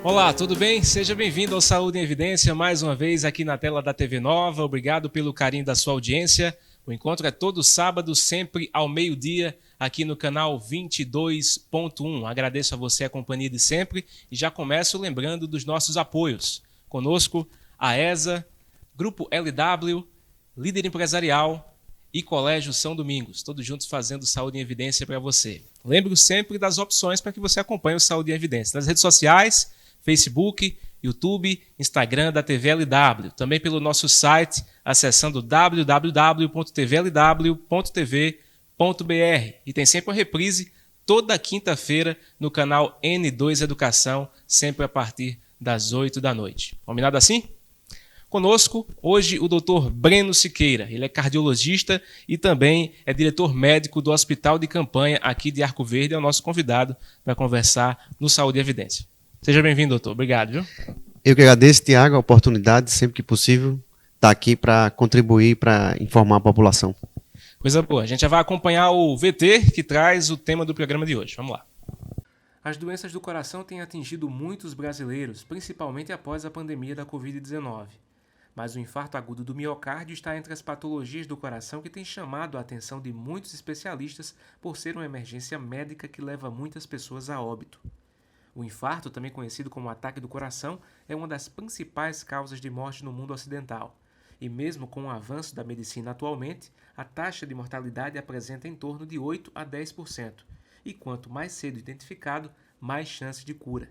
Olá, tudo bem? Seja bem-vindo ao Saúde em Evidência, mais uma vez aqui na tela da TV Nova. Obrigado pelo carinho da sua audiência. O encontro é todo sábado, sempre ao meio-dia, aqui no canal 22.1. Agradeço a você a companhia de sempre e já começo lembrando dos nossos apoios. Conosco, a ESA, Grupo LW, Líder Empresarial e Colégio São Domingos, todos juntos fazendo Saúde em Evidência para você. Lembre sempre das opções para que você acompanhe o Saúde em Evidência nas redes sociais, Facebook, YouTube, Instagram da TV LW. Também pelo nosso site, acessando www.tvlw.tv.br. E tem sempre a reprise toda quinta-feira no canal N2 Educação, sempre a partir das 8 da noite. Combinado assim? Conosco, hoje, o Dr. Breno Siqueira. Ele é cardiologista e também é diretor médico do Hospital de Campanha aqui de Arco Verde. É o nosso convidado para conversar no Saúde e Evidência. Seja bem-vindo, doutor. Obrigado, viu? Eu que agradeço, Tiago, a oportunidade, sempre que possível, estar aqui para contribuir, para informar a população. Coisa boa. A gente já vai acompanhar o VT, que traz o tema do programa de hoje. Vamos lá. As doenças do coração têm atingido muitos brasileiros, principalmente após a pandemia da Covid-19. Mas o infarto agudo do miocárdio está entre as patologias do coração que tem chamado a atenção de muitos especialistas por ser uma emergência médica que leva muitas pessoas a óbito. O infarto, também conhecido como ataque do coração, é uma das principais causas de morte no mundo ocidental. E mesmo com o avanço da medicina atualmente, a taxa de mortalidade apresenta em torno de 8 a 10%. E quanto mais cedo identificado, mais chances de cura.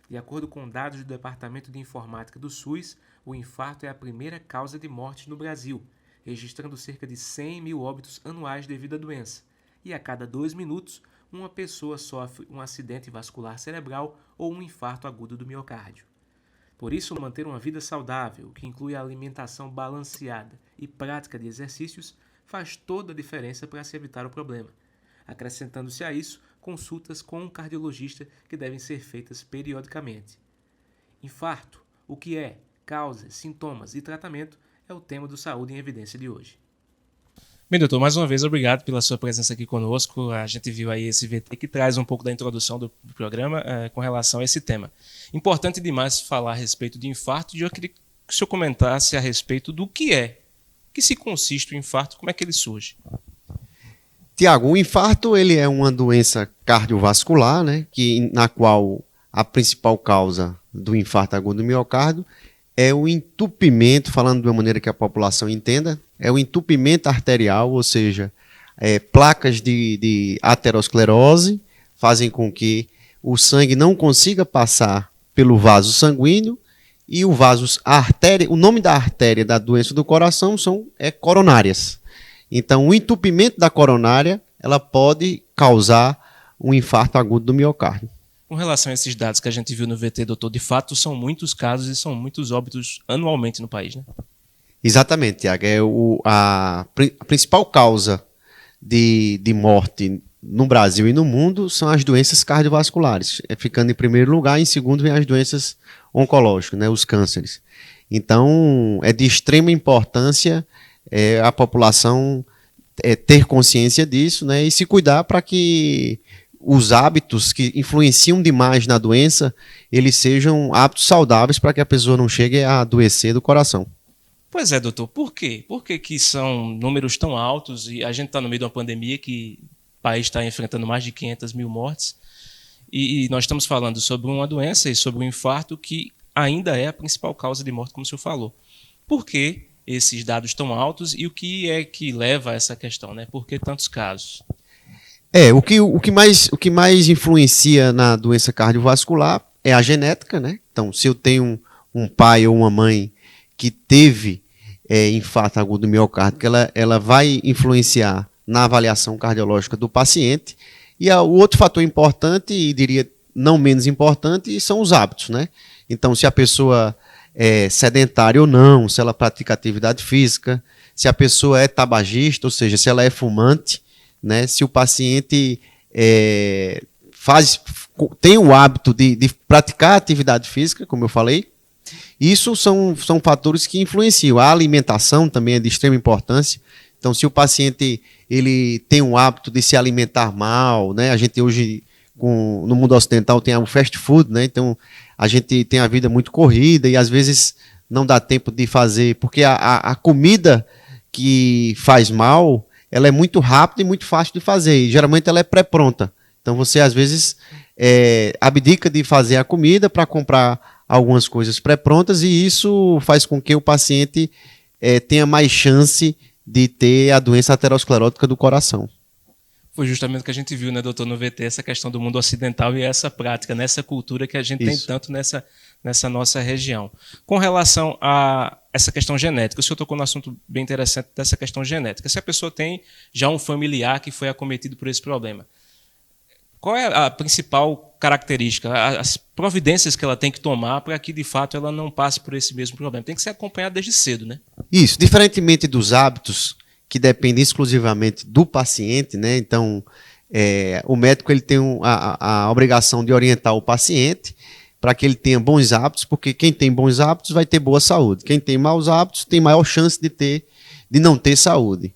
De acordo com dados do Departamento de Informática do SUS, o infarto é a primeira causa de morte no Brasil, registrando cerca de 100 mil óbitos anuais devido à doença. E a cada 2 minutos, uma pessoa sofre um acidente vascular cerebral ou um infarto agudo do miocárdio. Por isso, manter uma vida saudável, que inclui a alimentação balanceada e prática de exercícios, faz toda a diferença para se evitar o problema. Acrescentando-se a isso, consultas com um cardiologista que devem ser feitas periodicamente. Infarto, o que é, causas, sintomas e tratamento é o tema do Saúde em Evidência de hoje. Bem, doutor, mais uma vez, obrigado pela sua presença aqui conosco. A gente viu aí esse VT que traz um pouco da introdução do programa com relação a esse tema. Importante demais falar a respeito de infarto e eu queria que o senhor comentasse a respeito do que se consiste o infarto, como é que ele surge. Tiago, o infarto ele é uma doença cardiovascular, né, na qual a principal causa do infarto agudo do miocárdio é o entupimento, falando de uma maneira que a população entenda, é o entupimento arterial, ou seja, placas de aterosclerose fazem com que o sangue não consiga passar pelo vaso sanguíneo e o nome da artéria da doença do coração são coronárias. Então, o entupimento da coronária, ela pode causar um infarto agudo do miocárdio. Com relação a esses dados que a gente viu no VT, doutor, de fato são muitos casos e são muitos óbitos anualmente no país, né? Exatamente, Tiago. A principal causa de morte no Brasil e no mundo são as doenças cardiovasculares. Ficando em primeiro lugar, em segundo vem as doenças oncológicas, né, os cânceres. Então, é de extrema importância a população ter consciência disso, né, e se cuidar para que os hábitos que influenciam demais na doença, eles sejam hábitos saudáveis para que a pessoa não chegue a adoecer do coração. Pois é, doutor. Por quê? Por que são números tão altos e a gente está no meio de uma pandemia que o país está enfrentando mais de 500 mil mortes e nós estamos falando sobre uma doença e sobre um infarto que ainda é a principal causa de morte, como o senhor falou. Por que esses dados tão altos e o que é que leva a essa questão, né? Por que tantos casos? O que mais influencia na doença cardiovascular é a genética, né? Então, se eu tenho um pai ou uma mãe que teve infarto agudo do miocárdio, ela vai influenciar na avaliação cardiológica do paciente. E o outro fator importante, e diria não menos importante, são os hábitos, né? Então, se a pessoa é sedentária ou não, se ela pratica atividade física, se a pessoa é tabagista, ou seja, se ela é fumante, né? Se o paciente tem o hábito de praticar atividade física, como eu falei, isso são fatores que influenciam. A alimentação também é de extrema importância. Então, se o paciente ele tem um hábito de se alimentar mal, né? A gente hoje, no mundo ocidental, tem o fast food, né? Então, a gente tem a vida muito corrida e às vezes não dá tempo de fazer, porque a comida que faz mal, ela é muito rápida e muito fácil de fazer, e geralmente ela é pré-pronta. Então você às vezes abdica de fazer a comida para comprar algumas coisas pré-prontas, e isso faz com que o paciente tenha mais chance de ter a doença aterosclerótica do coração. Foi justamente o que a gente viu, né, doutor, no VT, essa questão do mundo ocidental e essa prática, nessa cultura que a gente tem tanto nessa nossa região. Com relação a essa questão genética, o senhor tocou num assunto bem interessante dessa questão genética. Se a pessoa tem já um familiar que foi acometido por esse problema, qual é a principal característica, as providências que ela tem que tomar para que, de fato, ela não passe por esse mesmo problema? Tem que ser acompanhada desde cedo, né? Isso, diferentemente dos hábitos que dependem exclusivamente do paciente, né? Então, o médico ele tem a obrigação de orientar o paciente para que ele tenha bons hábitos, porque quem tem bons hábitos vai ter boa saúde. Quem tem maus hábitos tem maior chance de não ter saúde.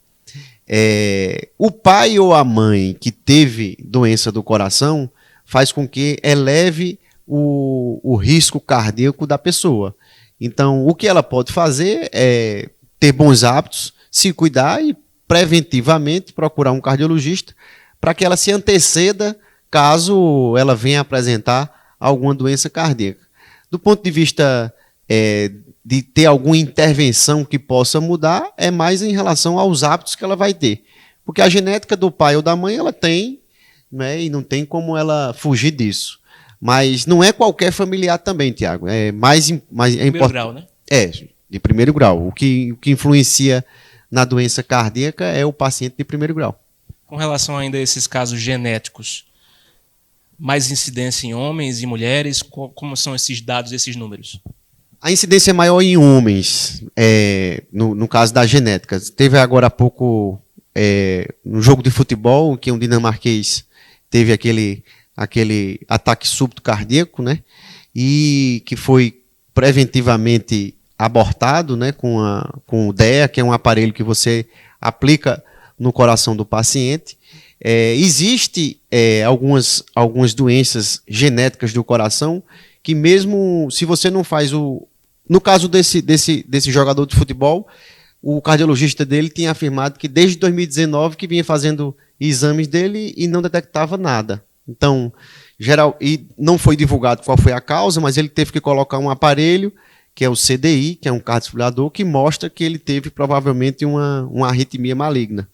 O pai ou a mãe que teve doença do coração faz com que eleve o risco cardíaco da pessoa. Então, o que ela pode fazer é ter bons hábitos, se cuidar e preventivamente procurar um cardiologista para que ela se anteceda caso ela venha apresentar alguma doença cardíaca. Do ponto de vista de ter alguma intervenção que possa mudar, é mais em relação aos hábitos que ela vai ter. Porque a genética do pai ou da mãe ela tem, né, e não tem como ela fugir disso. Mas não é qualquer familiar também, Tiago. É mais primeiro grau, né? De primeiro grau. O que influencia na doença cardíaca é o paciente de primeiro grau. Com relação ainda a esses casos genéticos, mais incidência em homens e mulheres, como são esses dados, esses números? A incidência é maior em homens, no caso da genética. Teve agora há pouco, no jogo de futebol, que um dinamarquês teve aquele ataque súbito cardíaco, né? E que foi preventivamente abortado, né, com o DEA, que é um aparelho que você aplica no coração do paciente. Existe algumas doenças genéticas do coração que mesmo se você não faz no caso desse jogador de futebol, o cardiologista dele tinha afirmado que desde 2019 que vinha fazendo exames dele e não detectava nada. Então, e não foi divulgado qual foi a causa, mas ele teve que colocar um aparelho, que é o CDI, que é um cardiodesfibrilador, que mostra que ele teve provavelmente uma arritmia maligna.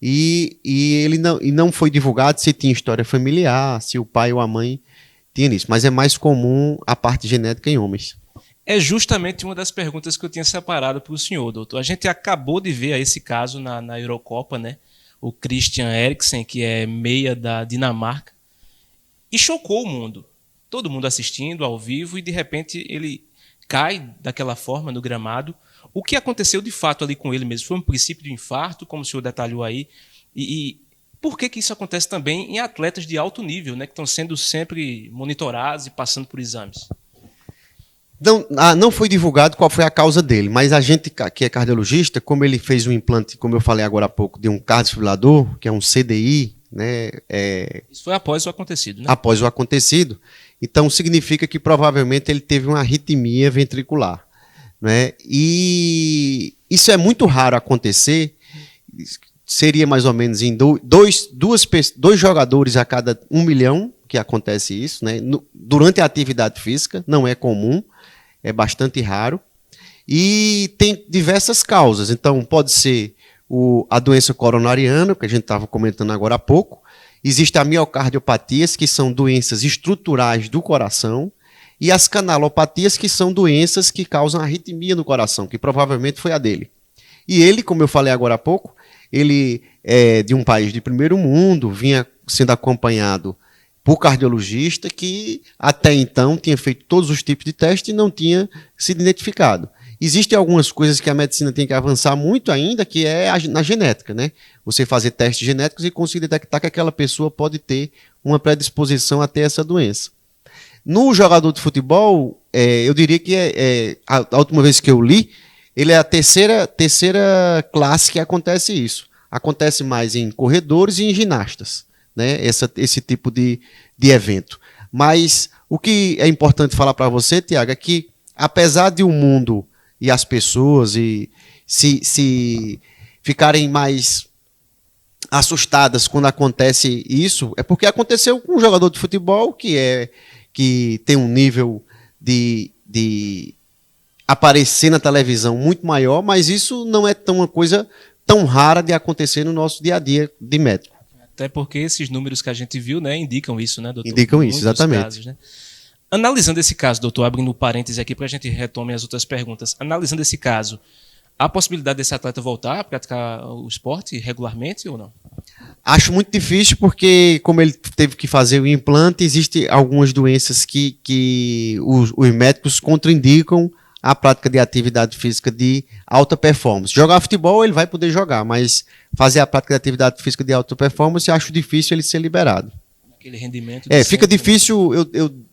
E ele não foi divulgado se tinha história familiar, se o pai ou a mãe tinha isso. Mas é mais comum a parte genética em homens. É justamente uma das perguntas que eu tinha separado para o senhor, doutor. A gente acabou de ver esse caso na Eurocopa, né? O Christian Eriksen, que é meia da Dinamarca, e chocou o mundo. Todo mundo assistindo ao vivo e, de repente, ele cai daquela forma no gramado. O que aconteceu de fato ali com ele mesmo? Foi um princípio de infarto, como o senhor detalhou aí? E por que isso acontece também em atletas de alto nível, né, que estão sendo sempre monitorados e passando por exames? Não foi divulgado qual foi a causa dele, mas a gente que é cardiologista, como ele fez um implante, como eu falei agora há pouco, de um cardiodesfibrilador, que é um CDI, né? Isso foi após o acontecido, né? Após o acontecido. Então, significa que provavelmente ele teve uma arritmia ventricular, né? E isso é muito raro acontecer. Seria mais ou menos em dois jogadores a cada 1 milhão que acontece isso, né? Durante a atividade física, não é comum, é bastante raro. E tem diversas causas. Então, pode ser a doença coronariana, que a gente estava comentando agora há pouco. Existem as miocardiopatias, que são doenças estruturais do coração, e as canalopatias, que são doenças que causam arritmia no coração, que provavelmente foi a dele. E ele, como eu falei agora há pouco, ele é de um país de primeiro mundo, vinha sendo acompanhado por cardiologista que até então tinha feito todos os tipos de testes e não tinha sido identificado. Existem algumas coisas que a medicina tem que avançar muito ainda, que é na genética, né? Você fazer testes genéticos e conseguir detectar que aquela pessoa pode ter uma predisposição a ter essa doença. No jogador de futebol, eu diria que a última vez que eu li, ele é a terceira classe que acontece isso. Acontece mais em corredores e em ginastas, né? Esse tipo de evento. Mas o que é importante falar para você, Tiago, é que apesar de o mundo e as pessoas se ficarem mais assustadas quando acontece isso, é porque aconteceu com um jogador de futebol que tem um nível de aparecer na televisão muito maior, mas isso não é uma coisa tão rara de acontecer no nosso dia a dia de médico. Até porque esses números que a gente viu, né, indicam isso, né, doutor? Indicam isso, exatamente. Casos, né? Analisando esse caso, doutor, abrindo parênteses aqui para a gente retome as outras perguntas. Analisando esse caso, há possibilidade desse atleta voltar a praticar o esporte regularmente ou não? Acho muito difícil porque, como ele teve que fazer o implante, existem algumas doenças que os médicos contraindicam a prática de atividade física de alta performance. Jogar futebol ele vai poder jogar, mas fazer a prática de atividade física de alta performance, acho difícil ele ser liberado. Aquele rendimento... Fica difícil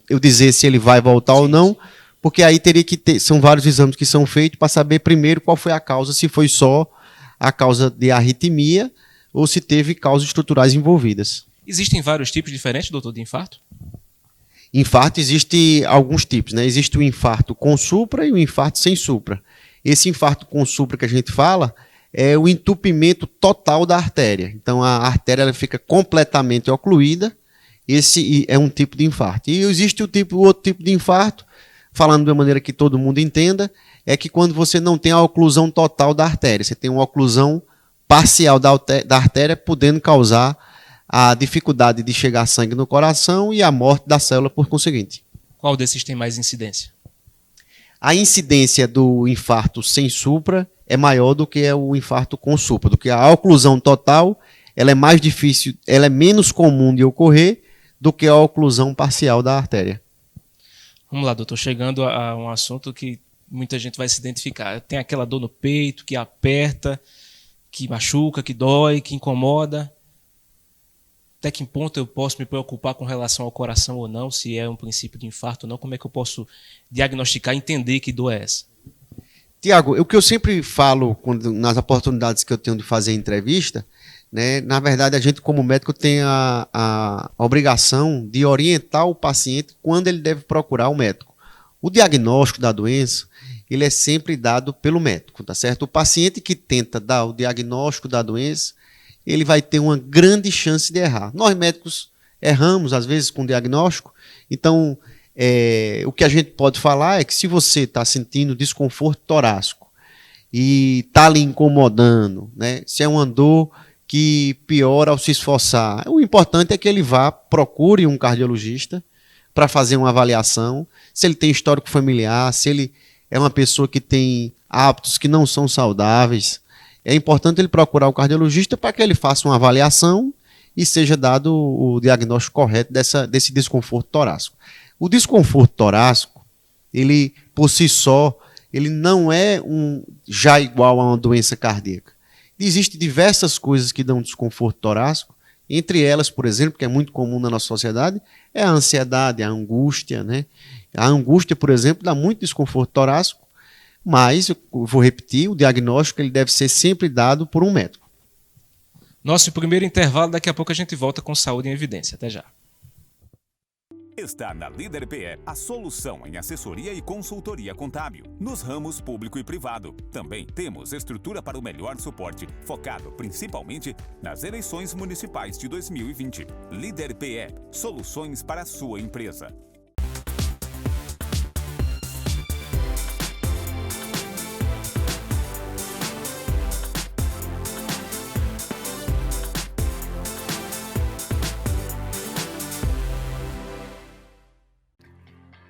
eu dizer se ele vai voltar ou não, porque aí teria que ter, são vários exames que são feitos para saber primeiro qual foi a causa, se foi só a causa de arritmia ou se teve causas estruturais envolvidas. Existem vários tipos diferentes, doutor, de infarto? Infarto existe alguns tipos, né? Existe o infarto com supra e o infarto sem supra. Esse infarto com supra que a gente fala é o entupimento total da artéria. Então a artéria ela fica completamente ocluída. Esse é um tipo de infarto. E existe o outro tipo de infarto, falando de uma maneira que todo mundo entenda, é que quando você não tem a oclusão total da artéria, você tem uma oclusão parcial da artéria, podendo causar a dificuldade de chegar sangue no coração e a morte da célula por conseguinte. Qual desses tem mais incidência? A incidência do infarto sem supra é maior do que o infarto com supra, do que a oclusão total, ela é mais difícil, ela é menos comum de ocorrer do que a oclusão parcial da artéria. Vamos lá, doutor, chegando a um assunto que muita gente vai se identificar. Tem aquela dor no peito, que aperta, que machuca, que dói, que incomoda. Até que ponto eu posso me preocupar com relação ao coração ou não, se é um princípio de infarto ou não? Como é que eu posso diagnosticar e entender que dor é essa? Tiago, o que eu sempre falo nas oportunidades que eu tenho de fazer entrevista, né, na verdade a gente como médico tem a obrigação de orientar o paciente quando ele deve procurar o médico. O diagnóstico da doença, ele é sempre dado pelo médico, tá certo? O paciente que tenta dar o diagnóstico da doença, ele vai ter uma grande chance de errar. Nós médicos erramos, às vezes, com o diagnóstico. Então, o que a gente pode falar é que se você está sentindo desconforto torácico e está lhe incomodando, né, se é uma dor que piora ao se esforçar, o importante é que ele procure um cardiologista para fazer uma avaliação, se ele tem histórico familiar, se ele é uma pessoa que tem hábitos que não são saudáveis. É importante ele procurar o cardiologista para que ele faça uma avaliação e seja dado o diagnóstico correto desse desconforto torácico. O desconforto torácico, ele por si só, ele não é já igual a uma doença cardíaca. Existem diversas coisas que dão desconforto torácico, entre elas, por exemplo, que é muito comum na nossa sociedade, é a ansiedade, a angústia, né? A angústia, por exemplo, dá muito desconforto torácico, mas, eu vou repetir, o diagnóstico ele deve ser sempre dado por um médico. Nosso primeiro intervalo, daqui a pouco a gente volta com Saúde em Evidência. Até já. Está na Líder PE a solução em assessoria e consultoria contábil, nos ramos público e privado. Também temos estrutura para o melhor suporte, focado principalmente nas eleições municipais de 2020. Líder PE, soluções para a sua empresa.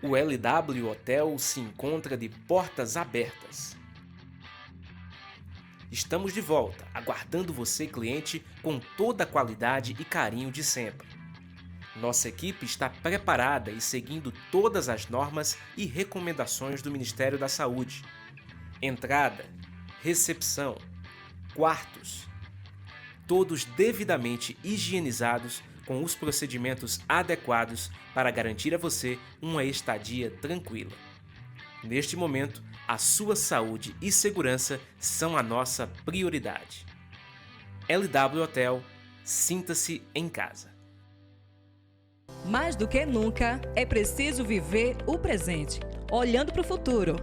O LW Hotel se encontra de portas abertas. Estamos de volta, aguardando você, cliente, com toda a qualidade e carinho de sempre. Nossa equipe está preparada e seguindo todas as normas e recomendações do Ministério da Saúde. Entrada, recepção, quartos, todos devidamente higienizados com os procedimentos adequados para garantir a você uma estadia tranquila. Neste momento, a sua saúde e segurança são a nossa prioridade. LW Hotel, sinta-se em casa. Mais do que nunca, é preciso viver o presente, olhando para o futuro.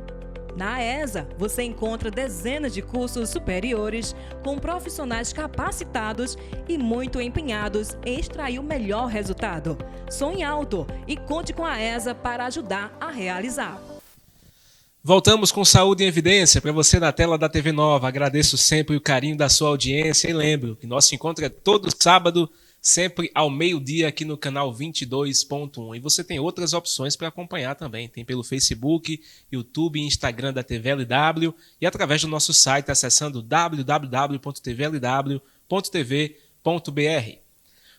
Na AESA, você encontra dezenas de cursos superiores com profissionais capacitados e muito empenhados em extrair o melhor resultado. Sonhe alto e conte com a AESA para ajudar a realizar. Voltamos com Saúde em Evidência para você na tela da TV Nova. Agradeço sempre o carinho da sua audiência e lembro que nosso encontro é todo sábado, sempre ao meio-dia aqui no canal 22.1. E você tem outras opções para acompanhar também. Tem pelo Facebook, YouTube e Instagram da TV LW e através do nosso site acessando www.tvlw.tv.br.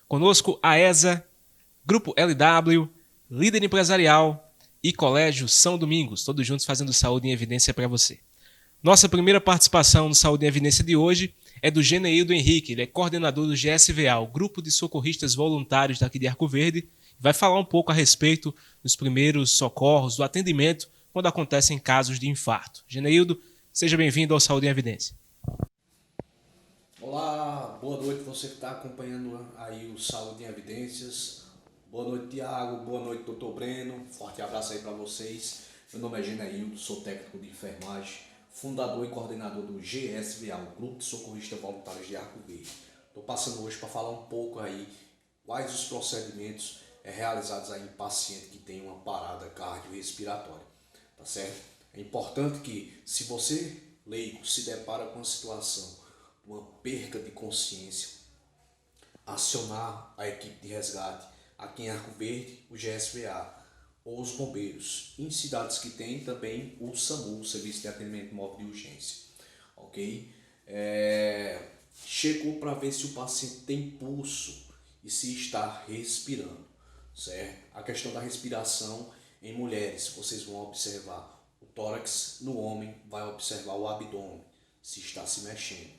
Conosco a AESA, Grupo LW, Líder Empresarial e Colégio São Domingos, todos juntos fazendo Saúde em Evidência para você. Nossa primeira participação no Saúde em Evidência de hoje é do Geneildo Henrique, ele é coordenador do GSVA, o Grupo de Socorristas Voluntários daqui de Arco Verde, vai falar um pouco a respeito dos primeiros socorros, do atendimento quando acontecem casos de infarto. Geneildo, seja bem-vindo ao Saúde em Evidência. Olá, boa noite você que está acompanhando aí o Saúde em Evidências. Boa noite, Tiago. Boa noite, doutor Breno. Forte abraço aí para vocês. Meu nome é Geneildo, sou técnico de enfermagem, fundador e coordenador do GSVA, o Grupo de Socorristas Voluntários de Arco Verde. Estou passando hoje para falar um pouco aí quais os procedimentos realizados aí em paciente que tem uma parada cardiorrespiratória, tá certo? É importante que, se você, leigo, se depara com uma situação, uma perca de consciência, acionar a equipe de resgate, aqui em Arco Verde, o GSVA, ou os bombeiros. Em cidades que tem também o SAMU, o Serviço de Atendimento Móvel de Urgência. Ok? Chegou para ver se o paciente tem pulso e se está respirando. Certo? A questão da respiração em mulheres, vocês vão observar o tórax, no homem vai observar o abdômen, se está se mexendo.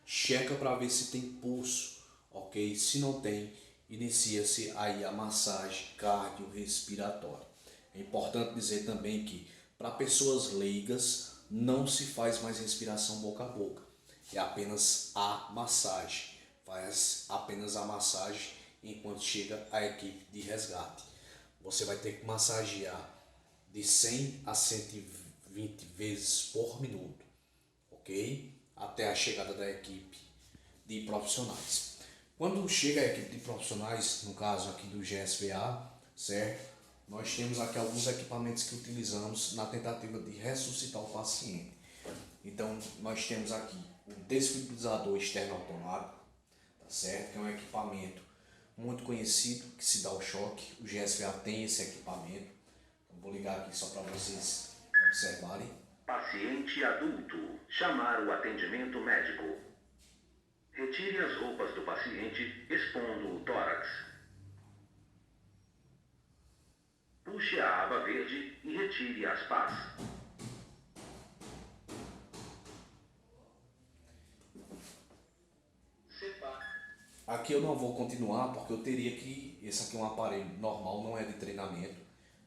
Checa para ver se tem pulso, ok? Se não tem, inicia-se aí a massagem cardiorrespiratória. É importante dizer também que para pessoas leigas não se faz mais respiração boca a boca, é apenas a massagem, faz apenas a massagem enquanto chega a equipe de resgate. Você vai ter que massagear de 100 a 120 vezes por minuto, ok? Até a chegada da equipe de profissionais. Quando chega a equipe de profissionais, no caso aqui do GSVA, certo? Nós temos aqui alguns equipamentos que utilizamos na tentativa de ressuscitar o paciente. Então, nós temos aqui o desfibrilador externo automático, tá certo? Que é um equipamento muito conhecido que se dá o choque. O GSVA tem esse equipamento. Então, vou ligar aqui só para vocês observarem. Paciente adulto. Chamar o atendimento médico. Retire as roupas do paciente, expondo o tórax. Puxe a aba verde e retire as pás. Aqui eu não vou continuar porque eu teria que... Esse aqui é um aparelho normal, não é de treinamento.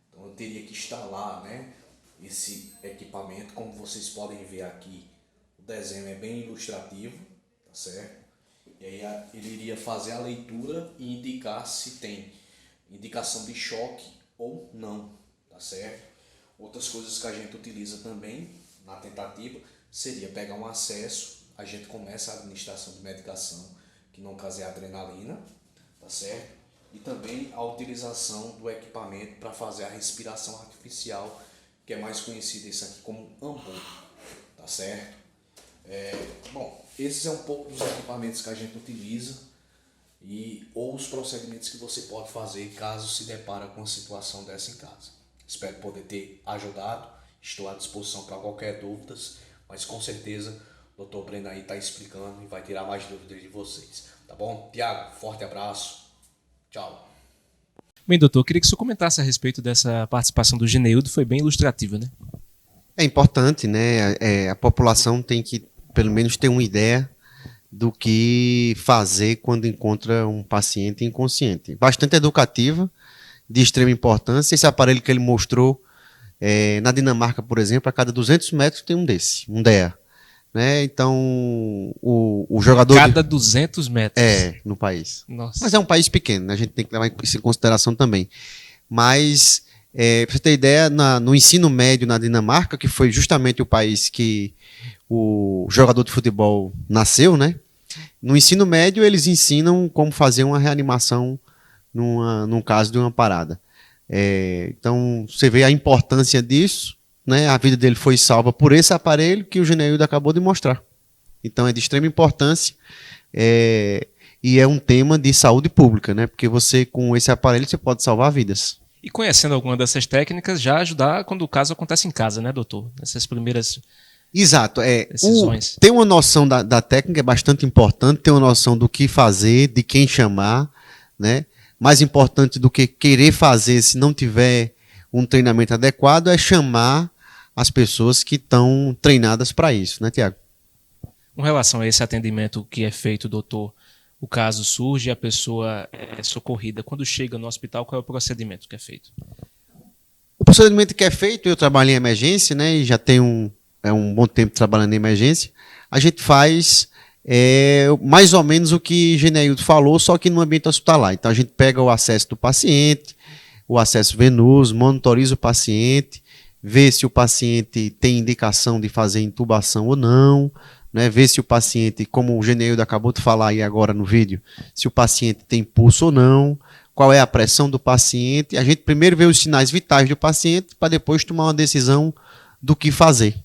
Então eu teria que instalar, né, esse equipamento. Como vocês podem ver aqui, o desenho é bem ilustrativo, tá certo? E aí ele iria fazer a leitura e indicar se tem indicação de choque ou não, tá certo? Outras coisas que a gente utiliza também na tentativa seria pegar um acesso, a gente começa a administração de medicação, que no caso é a adrenalina, tá certo? E também a utilização do equipamento para fazer a respiração artificial, que é mais conhecido esse aqui como AMBU, tá certo? Bom, esses é um pouco dos equipamentos que a gente utiliza ou os procedimentos que você pode fazer caso se depara com uma situação dessa em casa. Espero poder ter ajudado, estou à disposição para qualquer dúvida, mas com certeza o Dr. Breno aí está explicando e vai tirar mais dúvidas de vocês. Tá bom? Tiago, forte abraço. Tchau. Bem, doutor, queria que o senhor comentasse a respeito dessa participação do Geneildo, foi bem ilustrativa, né? É importante, né? A população tem que, pelo menos, ter uma ideia do que fazer quando encontra um paciente inconsciente. Bastante educativa, de extrema importância. Esse aparelho que ele mostrou na Dinamarca, por exemplo, a cada 200 metros tem um desse, um DEA. né? Então, o jogador... Cada 200 metros. no país. Nossa. Mas é um país pequeno, né? A gente tem que levar isso em consideração também. Mas, para você ter ideia, no ensino médio na Dinamarca, que foi justamente o país que o jogador de futebol nasceu, né? No ensino médio, eles ensinam como fazer uma reanimação num caso de uma parada. Então, você vê a importância disso, né? A vida dele foi salva por esse aparelho que o Geneildo acabou de mostrar. Então, é de extrema importância e é um tema de saúde pública, né? Porque você, com esse aparelho, você pode salvar vidas. E conhecendo alguma dessas técnicas, já ajudar quando o caso acontece em casa, né, doutor? Nessas primeiras... Exato. Decisões. Ter uma noção da técnica é bastante importante, ter uma noção do que fazer, de quem chamar, né? Mais importante do que querer fazer, se não tiver um treinamento adequado, é chamar as pessoas que estão treinadas para isso, né, Tiago? Com relação a esse atendimento que é feito, doutor, o caso surge e a pessoa é socorrida. Quando chega no hospital, qual é o procedimento que é feito? O procedimento que é feito, eu trabalho em emergência, né, e já tenho um bom tempo trabalhando em emergência, a gente faz mais ou menos o que Geneildo falou, só que no ambiente hospitalar. Então a gente pega o acesso do paciente, o acesso venoso, monitoriza o paciente, vê se o paciente tem indicação de fazer intubação ou não, né? Vê se o paciente, como o Geneildo acabou de falar aí agora no vídeo, se o paciente tem pulso ou não, qual é a pressão do paciente. A gente primeiro vê os sinais vitais do paciente para depois tomar uma decisão do que fazer.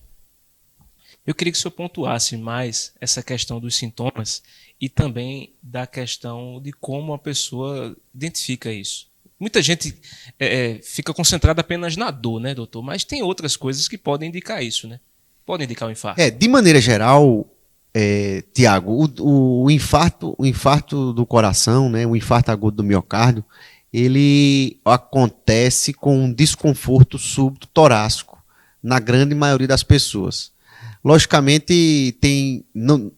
Eu queria que o senhor pontuasse mais essa questão dos sintomas e também da questão de como a pessoa identifica isso. Muita gente fica concentrada apenas na dor, né, doutor? Mas tem outras coisas que podem indicar isso, né? Podem indicar o infarto. De maneira geral, Tiago, o infarto do coração, né, o infarto agudo do miocárdio, ele acontece com um desconforto súbito torácico na grande maioria das pessoas. Logicamente,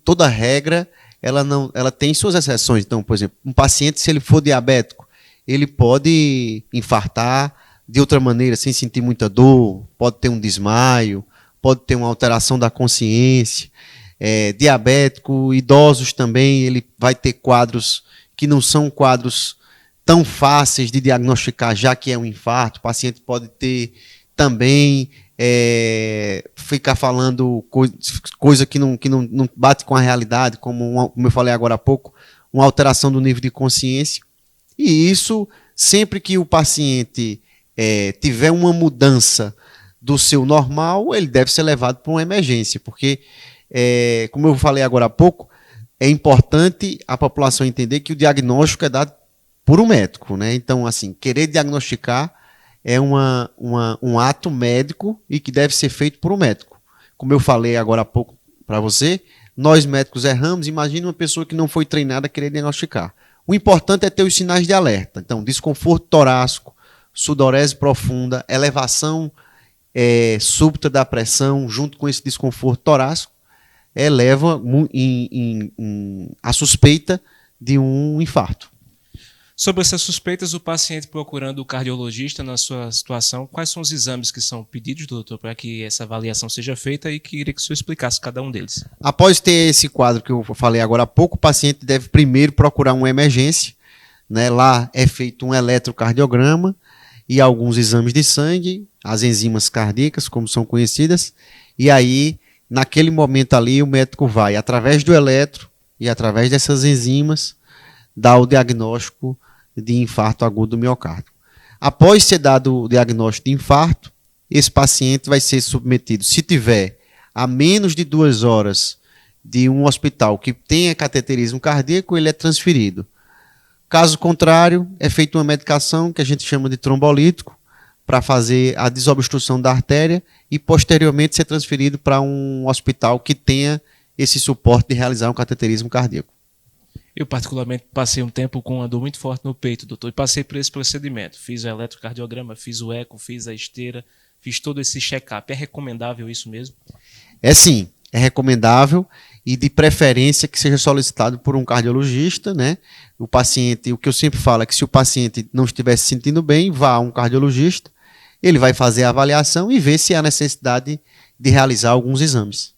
toda regra ela tem suas exceções. Então, por exemplo, um paciente, se ele for diabético, ele pode infartar de outra maneira, sem sentir muita dor, pode ter um desmaio, pode ter uma alteração da consciência. Diabético, idosos também, ele vai ter quadros que não são quadros tão fáceis de diagnosticar, já que é um infarto. O paciente pode ter também... ficar falando coisa que não bate com a realidade, como eu falei agora há pouco, uma alteração do nível de consciência. E isso, sempre que o paciente tiver uma mudança do seu normal, ele deve ser levado para uma emergência, porque, como eu falei agora há pouco, é importante a população entender que o diagnóstico é dado por um médico, né? Então, assim, querer diagnosticar é um ato médico e que deve ser feito por um médico. Como eu falei agora há pouco para você, nós médicos erramos, imagine uma pessoa que não foi treinada a querer diagnosticar. O importante é ter os sinais de alerta. Então, desconforto torácico, sudorese profunda, elevação súbita da pressão, junto com esse desconforto torácico, leva a suspeita de um infarto. Sobre essas suspeitas, o paciente procurando o cardiologista na sua situação, quais são os exames que são pedidos, doutor, para que essa avaliação seja feita, e queria que o senhor explicasse cada um deles. Após ter esse quadro que eu falei agora há pouco, o paciente deve primeiro procurar uma emergência, né? Lá é feito um eletrocardiograma e alguns exames de sangue, as enzimas cardíacas, como são conhecidas, e aí, naquele momento ali, o médico vai, através do eletro e através dessas enzimas, dar o diagnóstico de infarto agudo do miocárdio. Após ser dado o diagnóstico de infarto, esse paciente vai ser submetido, se tiver a menos de 2 horas de um hospital que tenha cateterismo cardíaco, ele é transferido. Caso contrário, é feita uma medicação que a gente chama de trombolítico para fazer a desobstrução da artéria e posteriormente ser transferido para um hospital que tenha esse suporte de realizar um cateterismo cardíaco. Eu, particularmente, passei um tempo com uma dor muito forte no peito, doutor, e passei por esse procedimento. Fiz o eletrocardiograma, fiz o eco, fiz a esteira, fiz todo esse check-up. É recomendável isso mesmo? Sim, é recomendável e de preferência que seja solicitado por um cardiologista, né? O paciente, o que eu sempre falo é que se o paciente não estiver se sentindo bem, vá a um cardiologista, ele vai fazer a avaliação e ver se há necessidade de realizar alguns exames.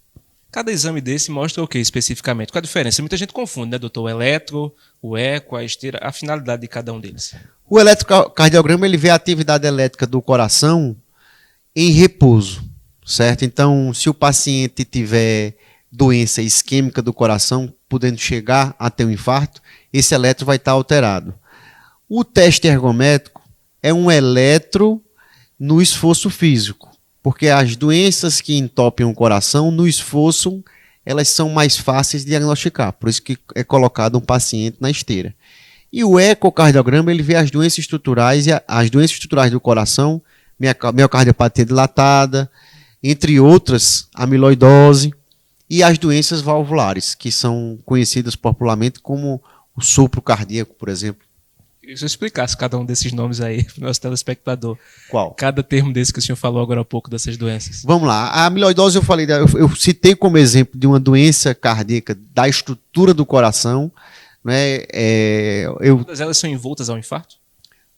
Cada exame desse mostra o que especificamente? Qual a diferença? Muita gente confunde, né, doutor? O eletro, o eco, a esteira, a finalidade de cada um deles. O eletrocardiograma ele vê a atividade elétrica do coração em repouso, certo? Então, se o paciente tiver doença isquêmica do coração, podendo chegar até o infarto, esse eletro vai estar alterado. O teste ergométrico é um eletro no esforço físico, porque as doenças que entopem o coração, no esforço, elas são mais fáceis de diagnosticar, por isso que é colocado um paciente na esteira. E o ecocardiograma, ele vê as doenças estruturais, e as doenças estruturais do coração, miocardiopatia dilatada, entre outras, amiloidose, e as doenças valvulares, que são conhecidas popularmente como o sopro cardíaco, por exemplo. Queria que você explicasse cada um desses nomes aí para o nosso telespectador. Qual? Cada termo desse que o senhor falou agora há pouco, dessas doenças. Vamos lá. A amiloidose eu citei como exemplo de uma doença cardíaca da estrutura do coração. Né? Todas elas são envoltas ao infarto?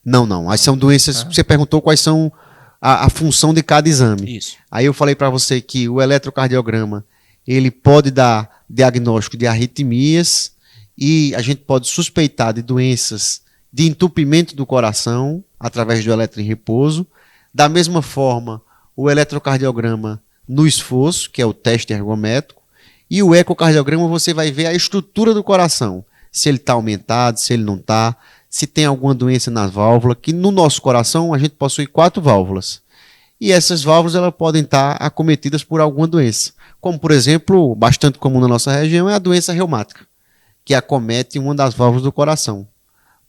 Não. As são doenças. Você perguntou quais são a função de cada exame. Isso. Aí eu falei para você que o eletrocardiograma ele pode dar diagnóstico de arritmias e a gente pode suspeitar de doenças de entupimento do coração através do eletro em repouso. Da mesma forma, o eletrocardiograma no esforço, que é o teste ergométrico, e o ecocardiograma você vai ver a estrutura do coração, se ele está aumentado, se ele não está, se tem alguma doença nas válvulas, que no nosso coração a gente possui 4 válvulas. E essas válvulas elas podem estar acometidas por alguma doença, como por exemplo, bastante comum na nossa região, é a doença reumática, que acomete uma das válvulas do coração.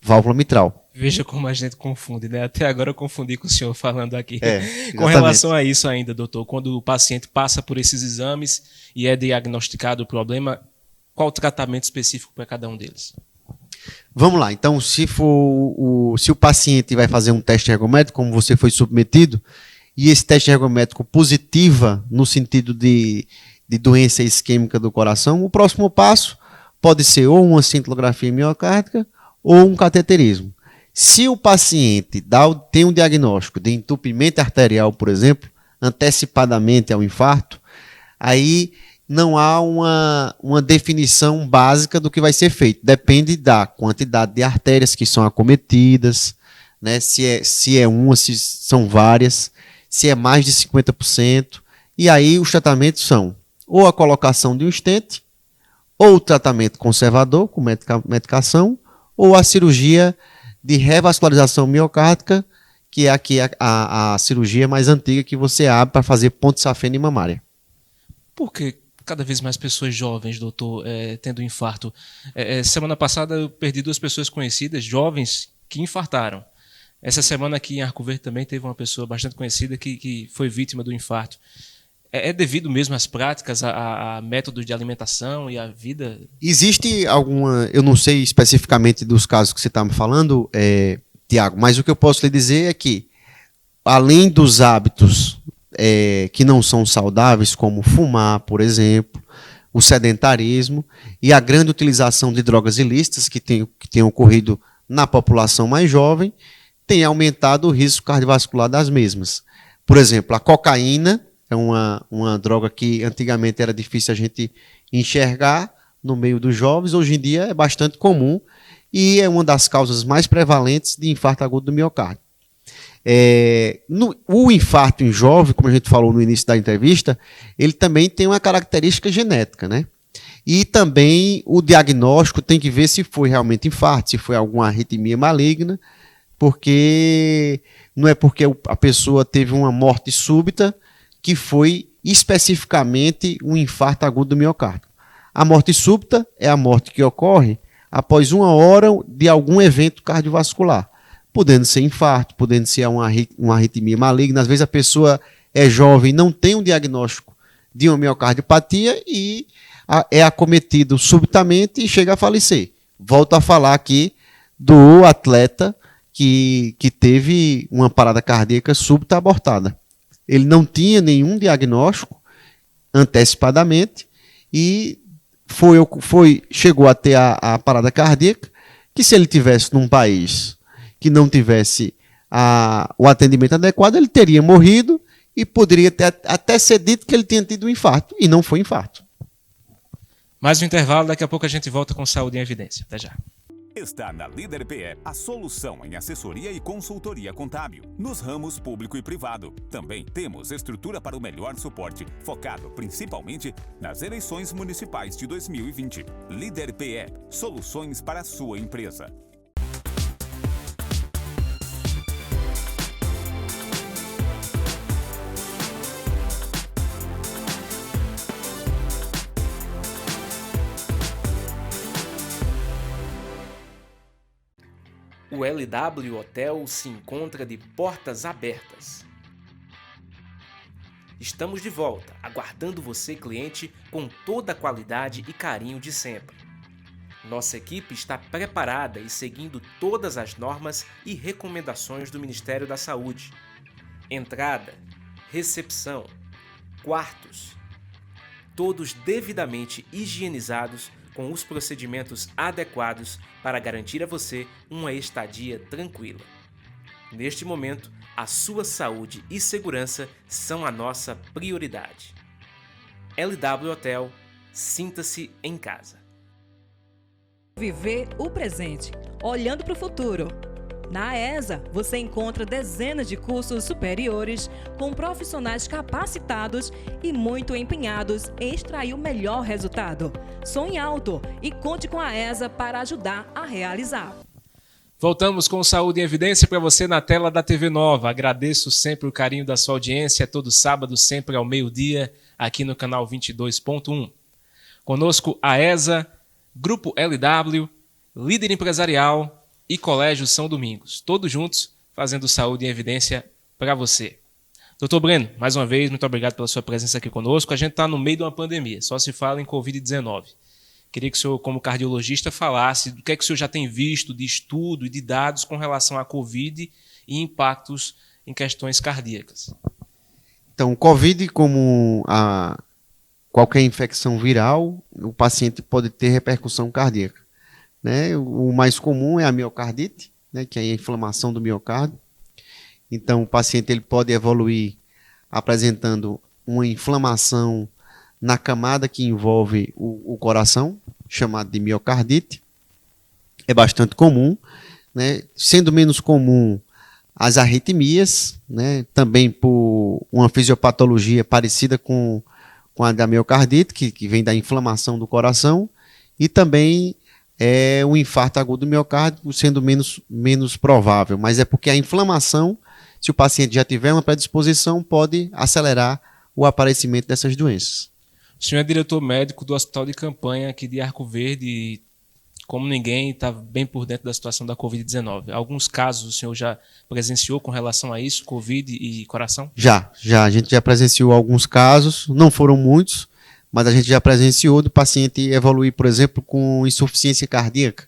Válvula mitral. Veja como a gente confunde, né? Até agora eu confundi com o senhor falando aqui. Com Exatamente. relação a isso ainda, doutor, quando o paciente passa por esses exames e é diagnosticado o problema, qual o tratamento específico para cada um deles? Vamos lá, então se o paciente vai fazer um teste ergométrico, como você foi submetido, e esse teste ergométrico positiva no sentido de doença isquêmica do coração, o próximo passo pode ser ou uma cintilografia miocárdica ou um cateterismo. Se o paciente tem um diagnóstico de entupimento arterial, por exemplo, antecipadamente ao infarto, aí não há uma definição básica do que vai ser feito. Depende da quantidade de artérias que são acometidas, né? Se é uma, se são várias, se é mais de 50%. E aí os tratamentos são ou a colocação de um stent, ou o tratamento conservador com medicação, ou a cirurgia de revascularização miocárdica, que é aqui a cirurgia mais antiga que você abre para fazer ponte safena e mamária. Por que cada vez mais pessoas jovens, doutor, tendo infarto? Semana passada eu perdi 2 pessoas conhecidas, jovens, que infartaram. Essa semana aqui em Arco Verde também teve uma pessoa bastante conhecida que foi vítima do infarto. É devido mesmo às práticas, a métodos de alimentação e a vida? Existe alguma, eu não sei especificamente dos casos que você está me falando, Tiago, mas o que eu posso lhe dizer é que, além dos hábitos que não são saudáveis, como fumar, por exemplo, o sedentarismo e a grande utilização de drogas ilícitas que tem ocorrido na população mais jovem, tem aumentado o risco cardiovascular das mesmas. Por exemplo, a cocaína é uma droga que antigamente era difícil a gente enxergar no meio dos jovens, hoje em dia é bastante comum e é uma das causas mais prevalentes de infarto agudo do miocárdio. O infarto em jovem, como a gente falou no início da entrevista, ele também tem uma característica genética, né? E também o diagnóstico tem que ver se foi realmente infarto, se foi alguma arritmia maligna, porque não é porque a pessoa teve uma morte súbita que foi especificamente um infarto agudo do miocárdio. A morte súbita é a morte que ocorre após 1 hora de algum evento cardiovascular, podendo ser infarto, podendo ser uma arritmia maligna. Às vezes a pessoa é jovem, não tem um diagnóstico de uma miocardiopatia e é acometido subitamente e chega a falecer. Volto a falar aqui do atleta que teve uma parada cardíaca súbita abortada. Ele não tinha nenhum diagnóstico antecipadamente e chegou a ter a parada cardíaca, que se ele tivesse num país que não tivesse o atendimento adequado, ele teria morrido e poderia até ser dito que ele tinha tido um infarto, e não foi infarto. Mais um intervalo, daqui a pouco a gente volta com Saúde em Evidência. Até já. Está na Líder PE a solução em assessoria e consultoria contábil, nos ramos público e privado. Também temos estrutura para o melhor suporte, focado principalmente nas eleições municipais de 2020. Líder PE, soluções para a sua empresa. O LW Hotel se encontra de portas abertas. Estamos de volta, aguardando você, cliente, com toda a qualidade e carinho de sempre. Nossa equipe está preparada e seguindo todas as normas e recomendações do Ministério da Saúde. Entrada, recepção, quartos, todos devidamente higienizados com os procedimentos adequados para garantir a você uma estadia tranquila. Neste momento, a sua saúde e segurança são a nossa prioridade. LW Hotel, sinta-se em casa. Viver o presente, olhando para o futuro. Na ESA, você encontra dezenas de cursos superiores com profissionais capacitados e muito empenhados em extrair o melhor resultado. Sonhe alto e conte com a ESA para ajudar a realizar. Voltamos com Saúde em Evidência para você na tela da TV Nova. Agradeço sempre o carinho da sua audiência, todo sábado, sempre ao meio-dia, aqui no canal 22.1. Conosco a ESA, Grupo LW, Líder Empresarial e Colégio São Domingos, todos juntos fazendo Saúde em Evidência para você. Doutor Breno, mais uma vez, muito obrigado pela sua presença aqui conosco. A gente está no meio de uma pandemia, só se fala em Covid-19. Queria que o senhor, como cardiologista, falasse do que é que o senhor já tem visto de estudo e de dados com relação à Covid e impactos em questões cardíacas. Então, o Covid, como qualquer infecção viral, o paciente pode ter repercussão cardíaca, né? O mais comum é a miocardite, né? Que é a inflamação do miocárdio. Então, o paciente ele pode evoluir apresentando uma inflamação na camada que envolve o coração, chamada de miocardite. É bastante comum, né? Sendo menos comum as arritmias, né? Também por uma fisiopatologia parecida com a da miocardite, que vem da inflamação do coração, e também o infarto agudo do miocárdio sendo menos provável, mas é porque a inflamação, se o paciente já tiver uma predisposição, pode acelerar o aparecimento dessas doenças. O senhor é diretor médico do Hospital de Campanha aqui de Arco Verde e, como ninguém, está bem por dentro da situação da Covid-19. Alguns casos o senhor já presenciou com relação a isso, Covid e coração? Já. A gente já presenciou alguns casos, não foram muitos, mas a gente já presenciou do paciente evoluir, por exemplo, com insuficiência cardíaca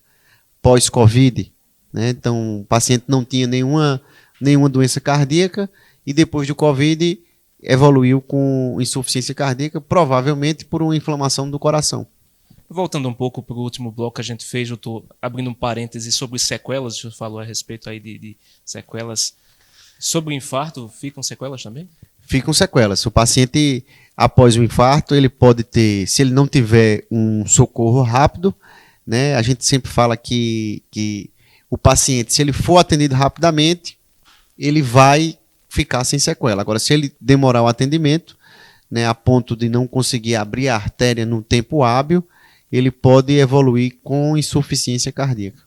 pós-Covid, né? Então, o paciente não tinha nenhuma doença cardíaca e depois do Covid evoluiu com insuficiência cardíaca, provavelmente por uma inflamação do coração. Voltando um pouco para o último bloco que a gente fez, eu estou abrindo um parêntese sobre sequelas, o senhor falou a respeito aí de sequelas. Sobre o infarto, ficam sequelas também? Ficam sequelas. O paciente, após o infarto, ele pode ter, se ele não tiver um socorro rápido, né, a gente sempre fala que o paciente, se ele for atendido rapidamente, ele vai ficar sem sequela. Agora, se ele demorar o atendimento, né, a ponto de não conseguir abrir a artéria no tempo hábil, ele pode evoluir com insuficiência cardíaca.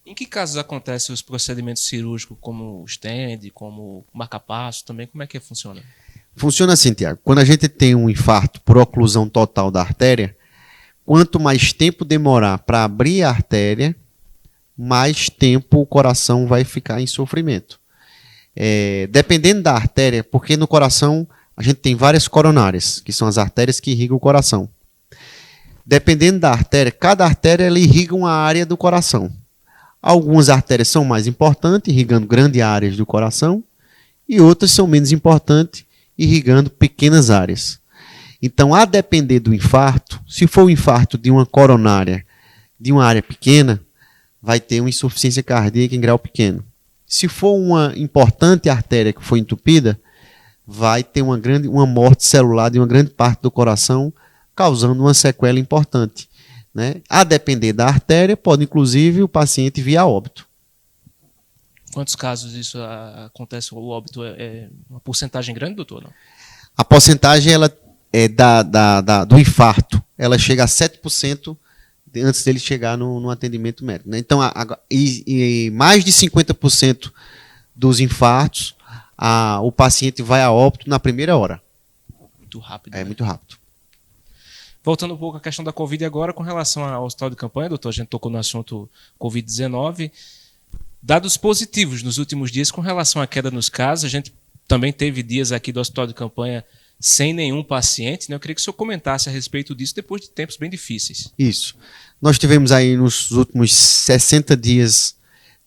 Em que casos acontecem os procedimentos cirúrgicos, como o stent, como o marca-passo também? Como é que funciona? Funciona assim, Tiago. Quando a gente tem um infarto por oclusão total da artéria, quanto mais tempo demorar para abrir a artéria, mais tempo o coração vai ficar em sofrimento. Dependendo da artéria, porque no coração a gente tem várias coronárias, que são as artérias que irrigam o coração. Dependendo da artéria, cada artéria ela irriga uma área do coração. Algumas artérias são mais importantes, irrigando grandes áreas do coração, e outras são menos importantes, irrigando pequenas áreas. Então, a depender do infarto, se for o infarto de uma coronária de uma área pequena, vai ter uma insuficiência cardíaca em grau pequeno. Se for uma importante artéria que foi entupida, vai ter uma morte celular de uma grande parte do coração, causando uma sequela importante. né? A depender da artéria, pode inclusive o paciente vir a óbito. Quantos casos isso acontece? O óbito é uma porcentagem grande, doutor? Não? A porcentagem ela é do infarto, ela chega a 7% antes dele chegar no atendimento médico, né? Então, e mais de 50% dos infartos, o paciente vai a óbito na primeira hora. Muito rápido. É né? muito rápido. Voltando um pouco à questão da Covid agora, com relação ao hospital de campanha, doutor, a gente tocou no assunto Covid-19. Dados positivos nos últimos dias com relação à queda nos casos. A gente também teve dias aqui do hospital de campanha sem nenhum paciente, né? Eu queria que o senhor comentasse a respeito disso depois de tempos bem difíceis. Isso. Nós tivemos aí nos últimos 60 dias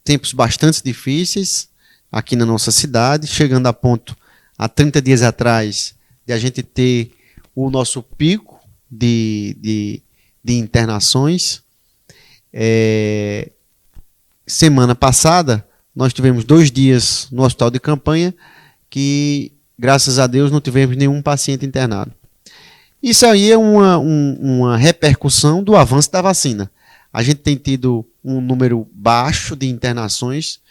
tempos bastante difíceis aqui na nossa cidade, chegando a ponto, há 30 dias atrás, de a gente ter o nosso pico de internações. Semana passada, nós tivemos 2 dias no hospital de campanha que, graças a Deus, não tivemos nenhum paciente internado. Isso aí é uma repercussão do avanço da vacina. A gente tem tido um número baixo de internações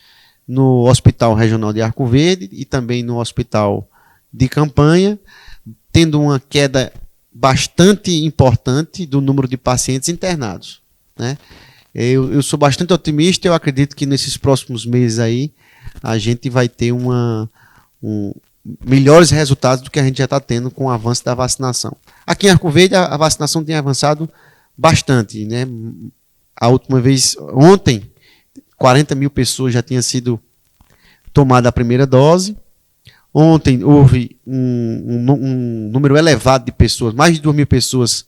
no Hospital Regional de Arco Verde e também no Hospital de Campanha, tendo uma queda bastante importante do número de pacientes internados, né? Eu sou bastante otimista, eu acredito que nesses próximos meses aí a gente vai ter melhores resultados do que a gente já está tendo com o avanço da vacinação. Aqui em Arco Verde a vacinação tem avançado bastante, né? A última vez, ontem, 40 mil pessoas já tinham sido tomada a primeira dose. Ontem houve um número elevado de pessoas, mais de 2 mil pessoas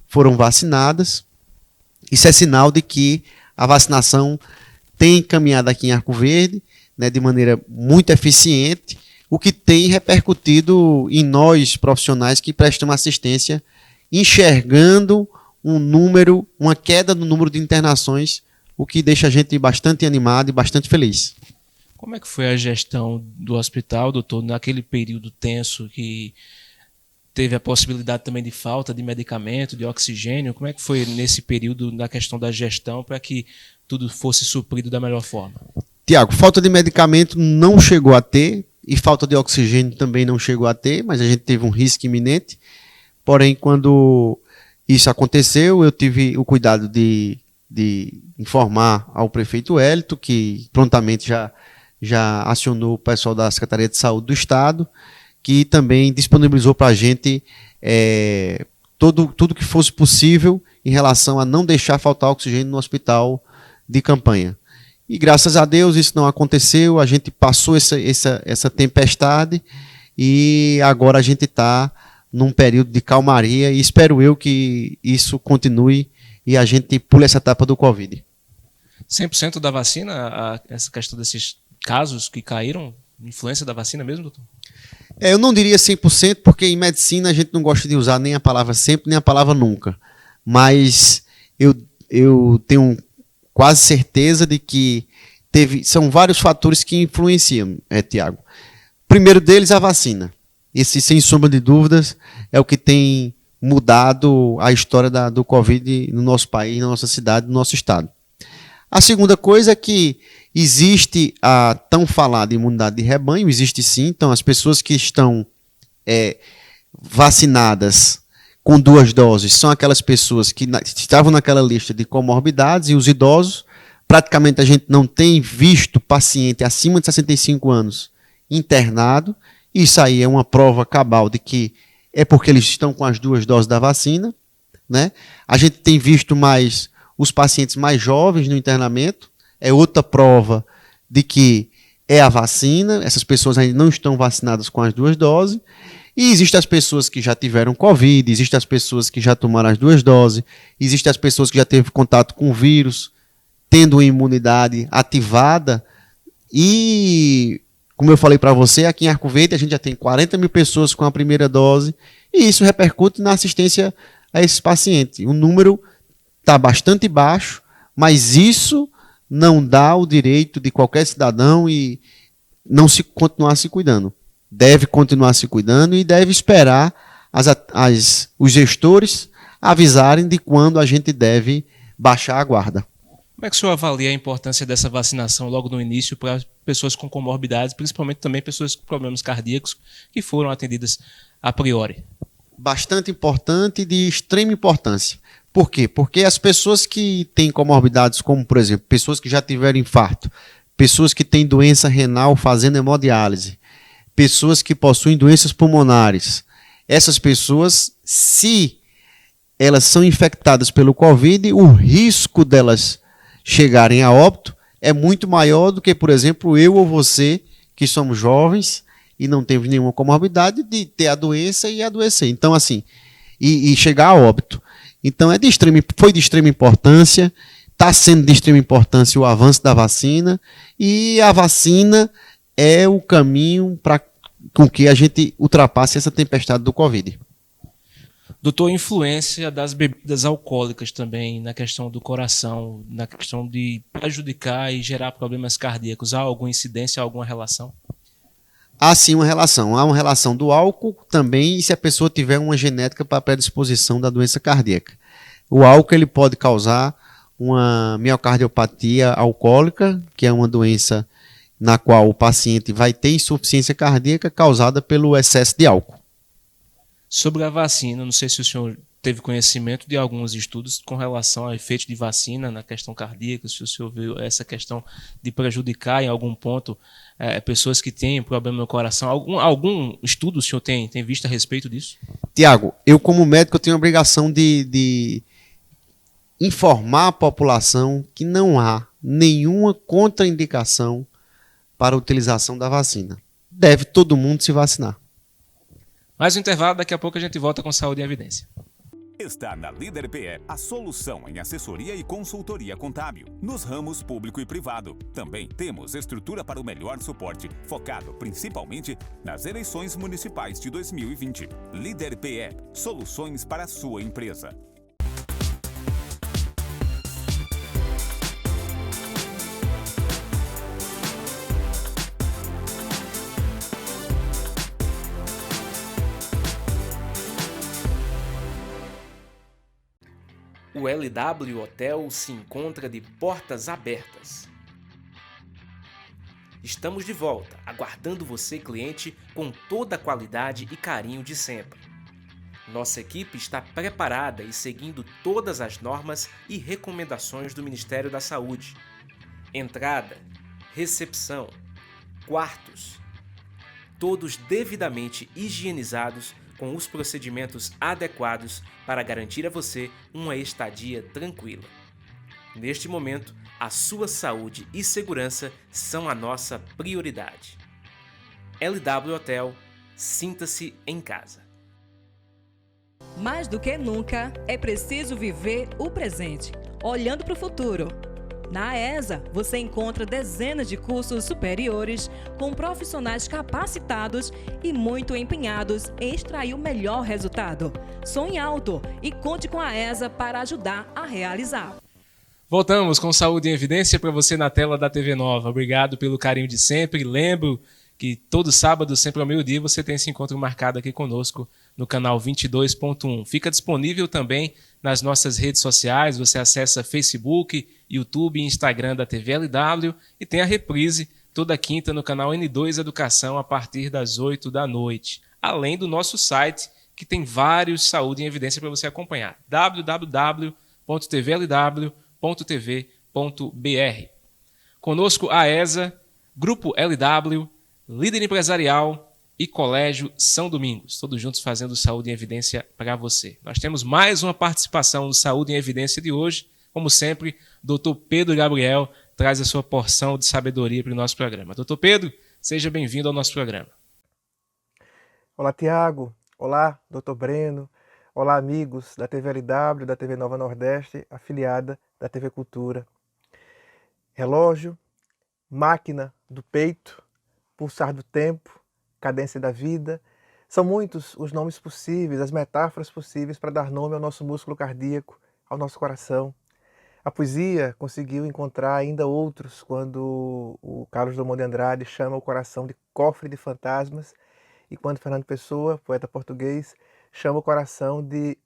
foram vacinadas. Isso é sinal de que a vacinação tem caminhado aqui em Arco Verde, né, de maneira muito eficiente, o que tem repercutido em nós, profissionais que prestam assistência, enxergando uma queda no número de internações, o que deixa a gente bastante animado e bastante feliz. Como é que foi a gestão do hospital, doutor, naquele período tenso que teve a possibilidade também de falta de medicamento, de oxigênio? Como é que foi nesse período na questão da gestão para que tudo fosse suprido da melhor forma? Tiago, falta de medicamento não chegou a ter e falta de oxigênio também não chegou a ter, mas a gente teve um risco iminente. Porém, quando isso aconteceu, eu tive o cuidado de informar ao prefeito Hélito, que prontamente já acionou o pessoal da Secretaria de Saúde do Estado, que também disponibilizou para a gente tudo que fosse possível em relação a não deixar faltar oxigênio no hospital de campanha. E graças a Deus isso não aconteceu, a gente passou essa tempestade e agora a gente está num período de calmaria e espero eu que isso continue e a gente pule essa etapa do Covid. 100% da vacina, essa questão desses casos que caíram, influência da vacina mesmo, doutor? Eu não diria 100%, porque em medicina a gente não gosta de usar nem a palavra sempre, nem a palavra nunca. Mas eu tenho quase certeza de que são vários fatores que influenciam, Tiago. Primeiro deles, a vacina. Esse, sem sombra de dúvidas, é o que tem mudado a história do Covid no nosso país, na nossa cidade, no nosso estado. A segunda coisa é que existe a tão falada imunidade de rebanho, existe sim, então as pessoas que estão vacinadas com 2 doses são aquelas pessoas que estavam naquela lista de comorbidades, e os idosos, praticamente a gente não tem visto paciente acima de 65 anos internado. Isso aí é uma prova cabal de que é porque eles estão com as 2 doses da vacina, né? A gente tem visto mais os pacientes mais jovens no internamento, é outra prova de que é a vacina, essas pessoas ainda não estão vacinadas com as 2 doses, e existem as pessoas que já tiveram Covid, existem as pessoas que já tomaram as 2 doses, existem as pessoas que já teve contato com o vírus, tendo uma imunidade ativada, e, como eu falei para você, aqui em Arco Verde a gente já tem 40 mil pessoas com a primeira dose, e isso repercute na assistência a esses pacientes. O número está bastante baixo, mas isso não dá o direito de qualquer cidadão e não continuar se cuidando. Deve continuar se cuidando e deve esperar os gestores avisarem de quando a gente deve baixar a guarda. Como é que o senhor avalia a importância dessa vacinação logo no início para pessoas com comorbidades, principalmente também pessoas com problemas cardíacos que foram atendidas a priori? Bastante importante e de extrema importância. Por quê? Porque as pessoas que têm comorbidades, como, por exemplo, pessoas que já tiveram infarto, pessoas que têm doença renal fazendo hemodiálise, pessoas que possuem doenças pulmonares, essas pessoas, se elas são infectadas pelo Covid, o risco delas chegarem a óbito é muito maior do que, por exemplo, eu ou você, que somos jovens e não temos nenhuma comorbidade, de ter a doença e adoecer. Então, assim, e chegar a óbito. Então, foi de extrema importância, está sendo de extrema importância o avanço da vacina, e a vacina é o caminho para com que a gente ultrapasse essa tempestade do Covid. Doutor, influência das bebidas alcoólicas também na questão do coração, na questão de prejudicar e gerar problemas cardíacos. Há alguma incidência, alguma relação? Há sim uma relação. Há uma relação do álcool também, e se a pessoa tiver uma genética para predisposição da doença cardíaca. O álcool ele pode causar uma miocardiopatia alcoólica, que é uma doença na qual o paciente vai ter insuficiência cardíaca causada pelo excesso de álcool. Sobre a vacina, não sei se o senhor teve conhecimento de alguns estudos com relação ao efeito de vacina na questão cardíaca, se o senhor viu essa questão de prejudicar em algum ponto pessoas que têm problema no coração. Algum estudo o senhor tem visto a respeito disso? Tiago, eu como médico tenho a obrigação de informar a população que não há nenhuma contraindicação para a utilização da vacina. Deve todo mundo se vacinar. Mais um intervalo, daqui a pouco a gente volta com Saúde em Evidência. Está na Líder PE a solução em assessoria e consultoria contábil, nos ramos público e privado. Também temos estrutura para o melhor suporte, focado principalmente nas eleições municipais de 2020. Líder PE, soluções para a sua empresa. O LW Hotel se encontra de portas abertas. Estamos de volta, aguardando você, cliente, com toda a qualidade e carinho de sempre. Nossa equipe está preparada e seguindo todas as normas e recomendações do Ministério da Saúde. Entrada, recepção, quartos, todos devidamente higienizados com os procedimentos adequados para garantir a você uma estadia tranquila. Neste momento, a sua saúde e segurança são a nossa prioridade. LW Hotel, sinta-se em casa. Mais do que nunca, é preciso viver o presente, olhando para o futuro. Na ESA, você encontra dezenas de cursos superiores com profissionais capacitados e muito empenhados em extrair o melhor resultado. Sonhe alto e conte com a ESA para ajudar a realizar. Voltamos com Saúde em Evidência para você na tela da TV Nova. Obrigado pelo carinho de sempre. Lembro que todo sábado, sempre ao meio-dia, você tem esse encontro marcado aqui conosco no canal 22.1. Fica disponível também nas nossas redes sociais. Você acessa Facebook, YouTube e Instagram da TV LW e tem a reprise toda quinta no canal N2 Educação a partir das 8 da noite. Além do nosso site, que tem vários Saúde em Evidência para você acompanhar. www.tvlw.tv.br. Conosco a ESA, Grupo LW, Líder Empresarial e Colégio São Domingos, todos juntos fazendo Saúde em Evidência para você. Nós temos mais uma participação do Saúde em Evidência de hoje. Como sempre, Dr. Pedro Gabriel traz a sua porção de sabedoria para o nosso programa. Dr. Pedro, seja bem-vindo ao nosso programa. Olá, Tiago. Olá, Dr. Breno. Olá, amigos da TV LW, da TV Nova Nordeste, afiliada da TV Cultura. Relógio, máquina do peito, pulsar do tempo, cadência da vida. São muitos os nomes possíveis, as metáforas possíveis para dar nome ao nosso músculo cardíaco, ao nosso coração. A poesia conseguiu encontrar ainda outros quando o Carlos Drummond de Andrade chama o coração de cofre de fantasmas e quando Fernando Pessoa, poeta português, chama o coração de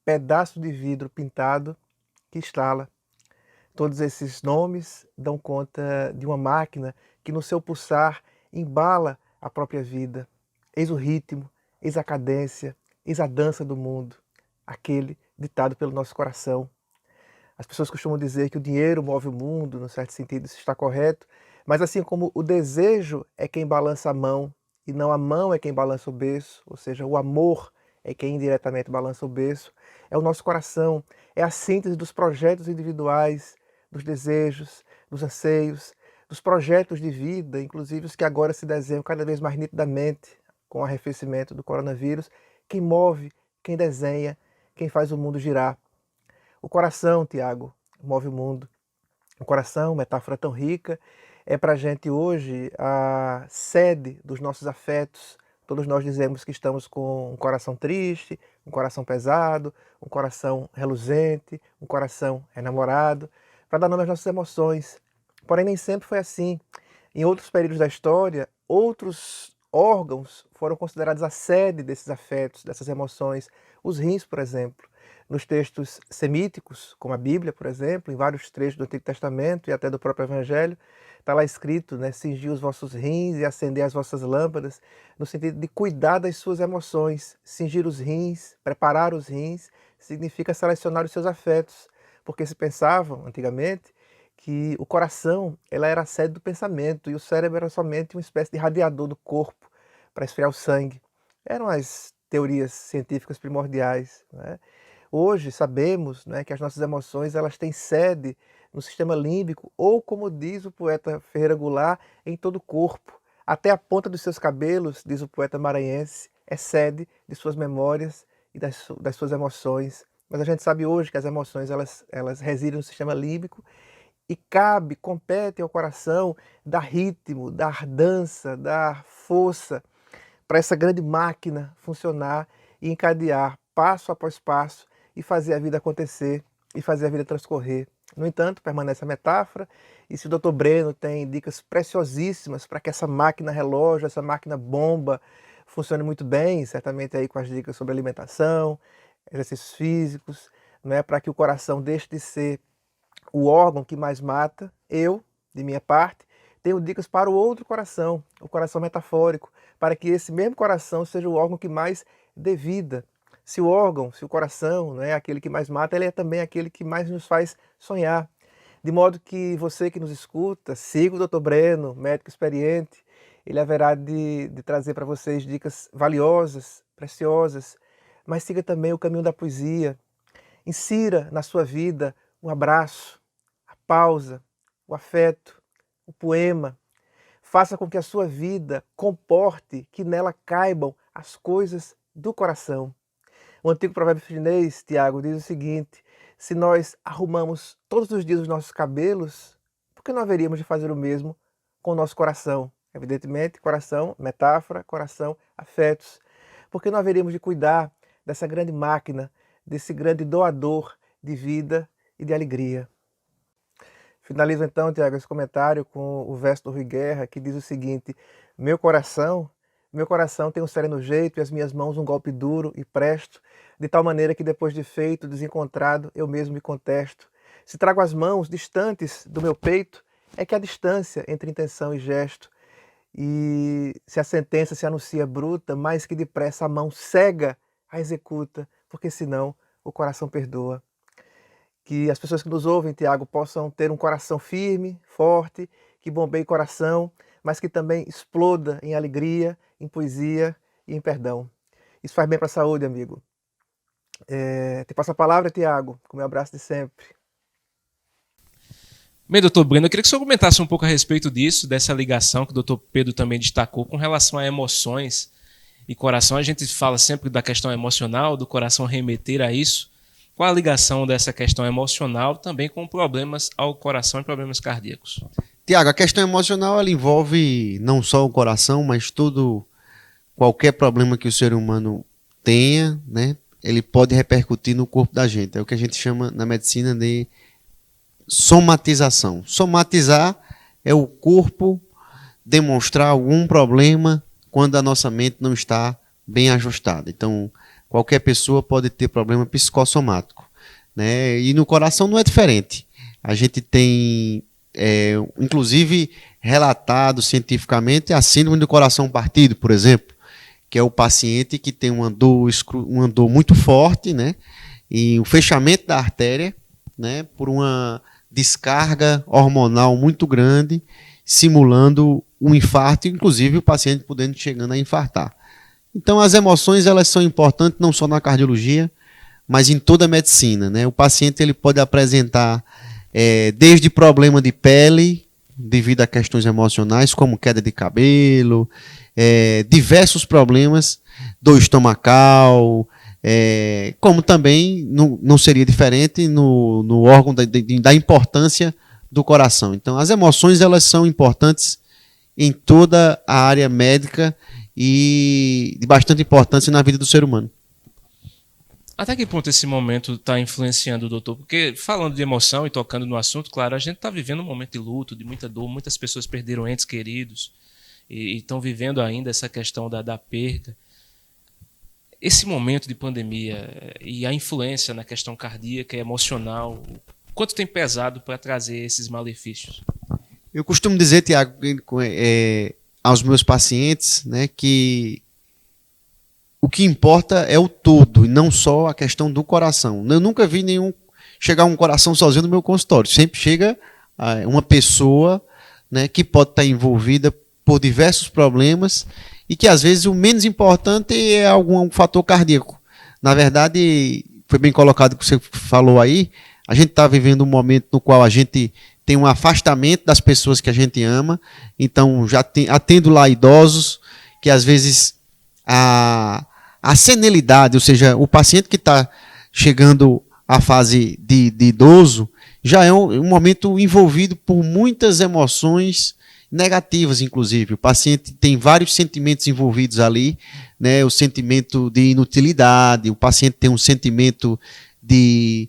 pedaço de vidro pintado que estrala. Todos esses nomes dão conta de uma máquina que no seu pulsar embala a própria vida. Eis o ritmo, eis a cadência, eis a dança do mundo, aquele ditado pelo nosso coração. As pessoas costumam dizer que o dinheiro move o mundo, no certo sentido isso está correto, mas assim como o desejo é quem balança a mão e não a mão é quem balança o berço, ou seja, o amor é quem indiretamente balança o berço, é o nosso coração, é a síntese dos projetos individuais, dos desejos, dos anseios, dos projetos de vida, inclusive os que agora se desenham cada vez mais nitidamente com o arrefecimento do coronavírus, quem move, quem desenha, quem faz o mundo girar. O coração, Tiago, move o mundo. O coração, metáfora tão rica, é para a gente hoje a sede dos nossos afetos. Todos nós dizemos que estamos com um coração triste, um coração pesado, um coração reluzente, um coração enamorado, para dar nome às nossas emoções. Porém, nem sempre foi assim. Em outros períodos da história, outros órgãos foram considerados a sede desses afetos, dessas emoções. Os rins, por exemplo. Nos textos semíticos, como a Bíblia, por exemplo, em vários trechos do Antigo Testamento e até do próprio Evangelho, está lá escrito, né, cingir os vossos rins e acender as vossas lâmpadas, no sentido de cuidar das suas emoções. Cingir os rins, preparar os rins, significa selecionar os seus afetos, porque se pensavam, antigamente, que o coração ela era a sede do pensamento e o cérebro era somente uma espécie de radiador do corpo para esfriar o sangue. Eram as teorias científicas primordiais, né? Hoje sabemos, né, que as nossas emoções elas têm sede no sistema límbico ou, como diz o poeta Ferreira Goulart, em todo o corpo. Até a ponta dos seus cabelos, diz o poeta maranhense, é sede de suas memórias e das suas emoções. Mas a gente sabe hoje que as emoções elas residem no sistema límbico e compete ao coração dar ritmo, dar dança, dar força para essa grande máquina funcionar e encadear passo após passo e fazer a vida acontecer e fazer a vida transcorrer. No entanto, permanece a metáfora, e se o Dr. Breno tem dicas preciosíssimas para que essa máquina relógio, essa máquina bomba funcione muito bem, certamente aí com as dicas sobre alimentação, exercícios físicos, né, para que o coração deixe de ser o órgão que mais mata, eu, de minha parte, tenho dicas para o outro coração, o coração metafórico, para que esse mesmo coração seja o órgão que mais dê vida. Se o coração não é aquele que mais mata, ele é também aquele que mais nos faz sonhar. De modo que você que nos escuta, siga o Dr. Breno, médico experiente, ele haverá de trazer para vocês dicas valiosas, preciosas, mas siga também o caminho da poesia. Insira na sua vida o abraço, a pausa, o afeto, o poema. Faça com que a sua vida comporte que nela caibam as coisas do coração. O antigo provérbio chinês, Tiago, diz o seguinte: se nós arrumamos todos os dias os nossos cabelos, por que não haveríamos de fazer o mesmo com o nosso coração? Evidentemente, coração, metáfora, coração, afetos. Por que não haveríamos de cuidar dessa grande máquina, desse grande doador de vida e de alegria? Finalizo então, Tiago, esse comentário com o verso do Rui Guerra, que diz o seguinte: meu coração tem um sereno jeito e as minhas mãos um golpe duro e presto, de tal maneira que depois de feito, desencontrado, eu mesmo me contesto. Se trago as mãos distantes do meu peito, é que há distância entre intenção e gesto. E se a sentença se anuncia bruta, mais que depressa a mão cega a executa, porque senão o coração perdoa. Que as pessoas que nos ouvem, Tiago, possam ter um coração firme, forte, que bombeie coração, mas que também exploda em alegria, em poesia e em perdão. Isso faz bem para a saúde, amigo. Te passo a palavra, Tiago, com o meu abraço de sempre. Bem, doutor Breno, eu queria que o senhor comentasse um pouco a respeito disso, dessa ligação que o doutor Pedro também destacou com relação a emoções e coração. A gente fala sempre da questão emocional, do coração remeter a isso. Qual a ligação dessa questão emocional também com problemas ao coração e problemas cardíacos? Tiago, a questão emocional ela envolve não só o coração, mas qualquer problema que o ser humano tenha, né? Ele pode repercutir no corpo da gente. É o que a gente chama na medicina de somatização. Somatizar é o corpo demonstrar algum problema quando a nossa mente não está bem ajustada. Então, qualquer pessoa pode ter problema psicossomático, né? E no coração não é diferente. A gente tem, inclusive, relatado cientificamente a síndrome do coração partido, por exemplo, que é o paciente que tem uma dor muito forte, né? E o fechamento da artéria, né? Por uma descarga hormonal muito grande, simulando um infarto, inclusive o paciente chegando a infartar. Então, as emoções elas são importantes não só na cardiologia, mas em toda a medicina, né? O paciente ele pode apresentar desde problema de pele, devido a questões emocionais, como queda de cabelo, diversos problemas do estomacal, como também não seria diferente no órgão da importância do coração. Então, as emoções elas são importantes em toda a área médica e de bastante importância na vida do ser humano. Até que ponto esse momento está influenciando, doutor? Porque falando de emoção e tocando no assunto, claro, a gente está vivendo um momento de luto, de muita dor, muitas pessoas perderam entes queridos e estão vivendo ainda essa questão da perda. Esse momento de pandemia e a influência na questão cardíaca e emocional, quanto tem pesado para trazer esses malefícios? Eu costumo dizer, Tiago, aos meus pacientes, né, que o que importa é o todo e não só a questão do coração. Eu nunca vi chegar um coração sozinho no meu consultório. Sempre chega uma pessoa, né, que pode estar envolvida por diversos problemas e que às vezes o menos importante é algum fator cardíaco. Na verdade, foi bem colocado o que você falou aí, a gente está vivendo um momento no qual a gente tem um afastamento das pessoas que a gente ama, então já atendo lá idosos, que às vezes a senilidade, ou seja, o paciente que está chegando à fase de idoso, já é um momento envolvido por muitas emoções negativas, inclusive. O paciente tem vários sentimentos envolvidos ali, né? O sentimento de inutilidade, o paciente tem um sentimento de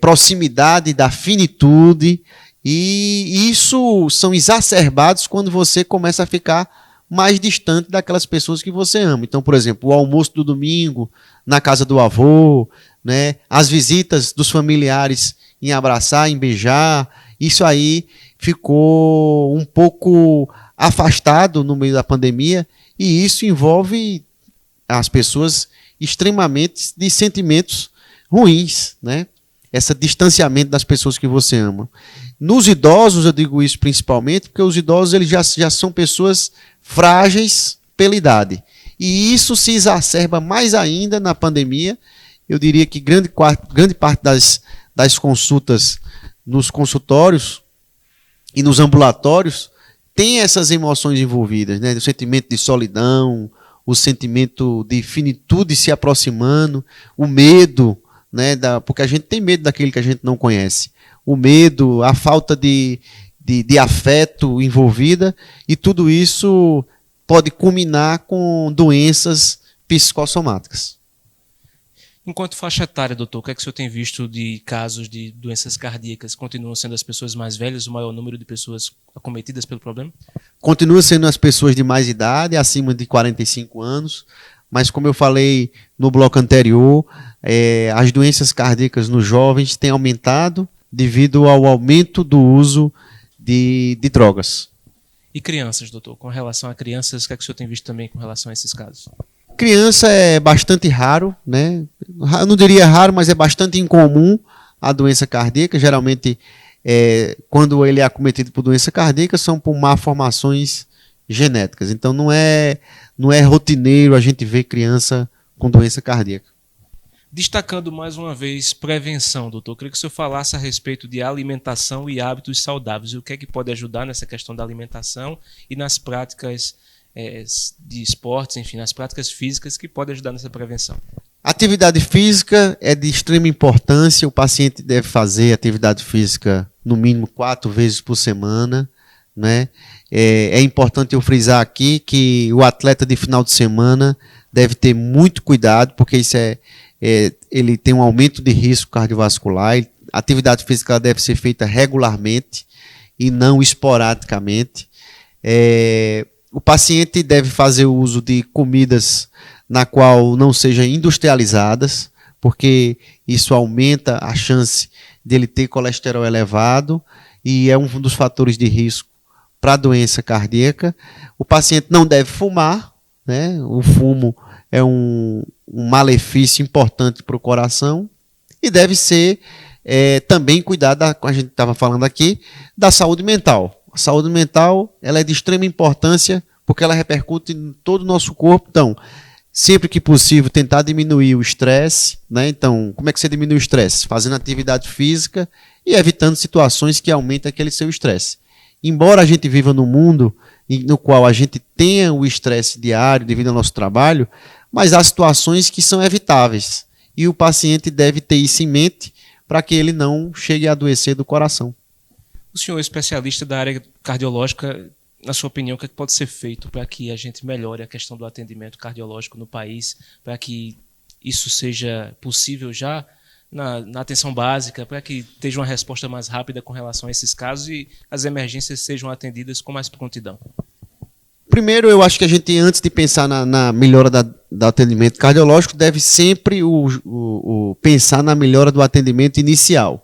proximidade, da finitude, e isso são exacerbados quando você começa a ficar mais distante daquelas pessoas que você ama. Então, por exemplo, o almoço do domingo na casa do avô, né, as visitas dos familiares em abraçar, em beijar, isso aí ficou um pouco afastado no meio da pandemia e isso envolve as pessoas extremamente de sentimentos ruins, né? Esse distanciamento das pessoas que você ama. Nos idosos, eu digo isso principalmente, porque os idosos eles já são pessoas frágeis pela idade. E isso se exacerba mais ainda na pandemia. Eu diria que grande parte das consultas nos consultórios e nos ambulatórios tem essas emoções envolvidas, né? O sentimento de solidão, o sentimento de finitude se aproximando, o medo, né, porque a gente tem medo daquele que a gente não conhece. O medo, a falta de afeto envolvida, e tudo isso pode culminar com doenças psicossomáticas. Enquanto faixa etária, doutor, o que é que o senhor tem visto de casos de doenças cardíacas? Continuam sendo as pessoas mais velhas, o maior número de pessoas acometidas pelo problema? Continua sendo as pessoas de mais idade, acima de 45 anos, mas como eu falei no bloco anterior, as doenças cardíacas nos jovens têm aumentado devido ao aumento do uso de drogas. E crianças, doutor? Com relação a crianças, o que é que o senhor tem visto também com relação a esses casos? Criança é bastante raro, né? Eu não diria raro, mas é bastante incomum a doença cardíaca. Geralmente, quando ele é acometido por doença cardíaca, são por malformações genéticas. Então, não é rotineiro a gente ver criança com doença cardíaca. Destacando mais uma vez prevenção, doutor, eu queria que o senhor falasse a respeito de alimentação e hábitos saudáveis. O que é que pode ajudar nessa questão da alimentação e nas práticas de esportes, enfim, nas práticas físicas que pode ajudar nessa prevenção? Atividade física é de extrema importância. O paciente deve fazer atividade física no mínimo 4 vezes por semana, né? É importante eu frisar aqui que o atleta de final de semana deve ter muito cuidado, porque isso ele tem um aumento de risco cardiovascular. A atividade física deve ser feita regularmente e não esporadicamente. O paciente deve fazer uso de comidas na qual não sejam industrializadas, porque isso aumenta a chance dele ter colesterol elevado e é um dos fatores de risco para a doença cardíaca. O paciente não deve fumar, né? O fumo é um malefício importante para o coração e deve ser também cuidar, como a gente estava falando aqui, da saúde mental. A saúde mental ela é de extrema importância porque ela repercute em todo o nosso corpo. Então, sempre que possível, tentar diminuir o estresse, né? Então, como é que você diminui o estresse? Fazendo atividade física e evitando situações que aumentem aquele seu estresse. Embora a gente viva num mundo no qual a gente tenha o estresse diário devido ao nosso trabalho, mas há situações que são evitáveis. E o paciente deve ter isso em mente para que ele não chegue a adoecer do coração. O senhor é especialista da área cardiológica. Na sua opinião, o que pode ser feito para que a gente melhore a questão do atendimento cardiológico no país, para que isso seja possível já na atenção básica, para que esteja uma resposta mais rápida com relação a esses casos e as emergências sejam atendidas com mais prontidão? Primeiro, eu acho que a gente, antes de pensar na melhora do atendimento cardiológico, deve sempre pensar na melhora do atendimento inicial.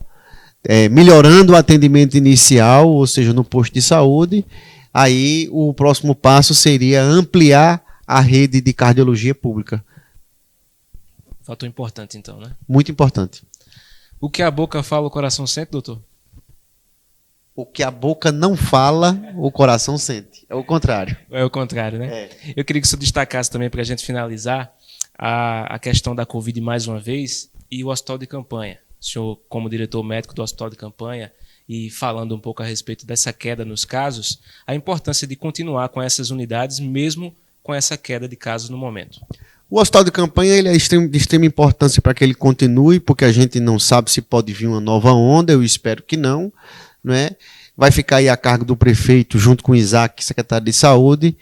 Melhorando o atendimento inicial, ou seja, no posto de saúde, aí o próximo passo seria ampliar a rede de cardiologia pública. Fator importante, então, né? Muito importante. O que a boca fala, o coração sente, doutor? O que a boca não fala, o coração sente. É o contrário. É o contrário, né? Eu queria que o senhor destacasse também, para a gente finalizar, a questão da Covid mais uma vez e o hospital de campanha. O senhor, como diretor médico do hospital de campanha, e falando um pouco a respeito dessa queda nos casos, a importância de continuar com essas unidades, mesmo com essa queda de casos no momento. O hospital de campanha ele é de extrema importância para que ele continue, porque a gente não sabe se pode vir uma nova onda, eu espero que não, né? Vai ficar aí a cargo do prefeito, junto com o Isaac, secretário de Saúde,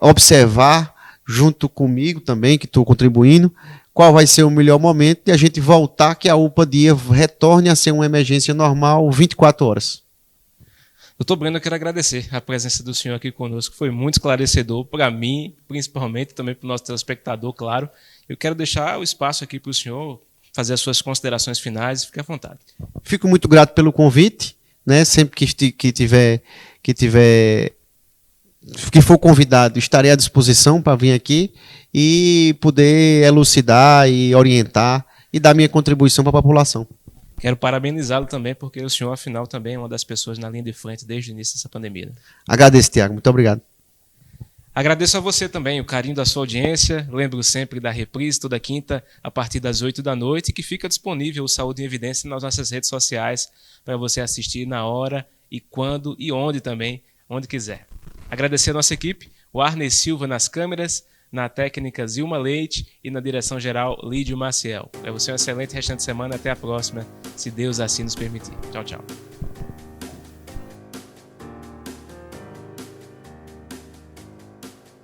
observar, junto comigo também, que estou contribuindo, qual vai ser o melhor momento de a gente voltar, que a UPA-Dia retorne a ser uma emergência normal 24 horas. Doutor Breno, eu quero agradecer a presença do senhor aqui conosco, foi muito esclarecedor para mim, principalmente, também para o nosso telespectador, claro. Eu quero deixar o espaço aqui para o senhor fazer as suas considerações finais, fique à vontade. Fico muito grato pelo convite, né? Sempre que for convidado, estarei à disposição para vir aqui e poder elucidar e orientar e dar minha contribuição para a população. Quero parabenizá-lo também, porque o senhor, afinal, também é uma das pessoas na linha de frente desde o início dessa pandemia. Agradeço, Tiago. Muito obrigado. Agradeço a você também o carinho da sua audiência. Lembro sempre da reprise toda quinta, a partir das 8 da noite, que fica disponível o Saúde em Evidência nas nossas redes sociais para você assistir na hora e quando e onde também, onde quiser. Agradecer a nossa equipe, o Arney Silva nas câmeras, na técnica Zilma Leite e na direção geral Lídio Maciel. Para você um excelente restante de semana, até a próxima, se Deus assim nos permitir. Tchau, tchau.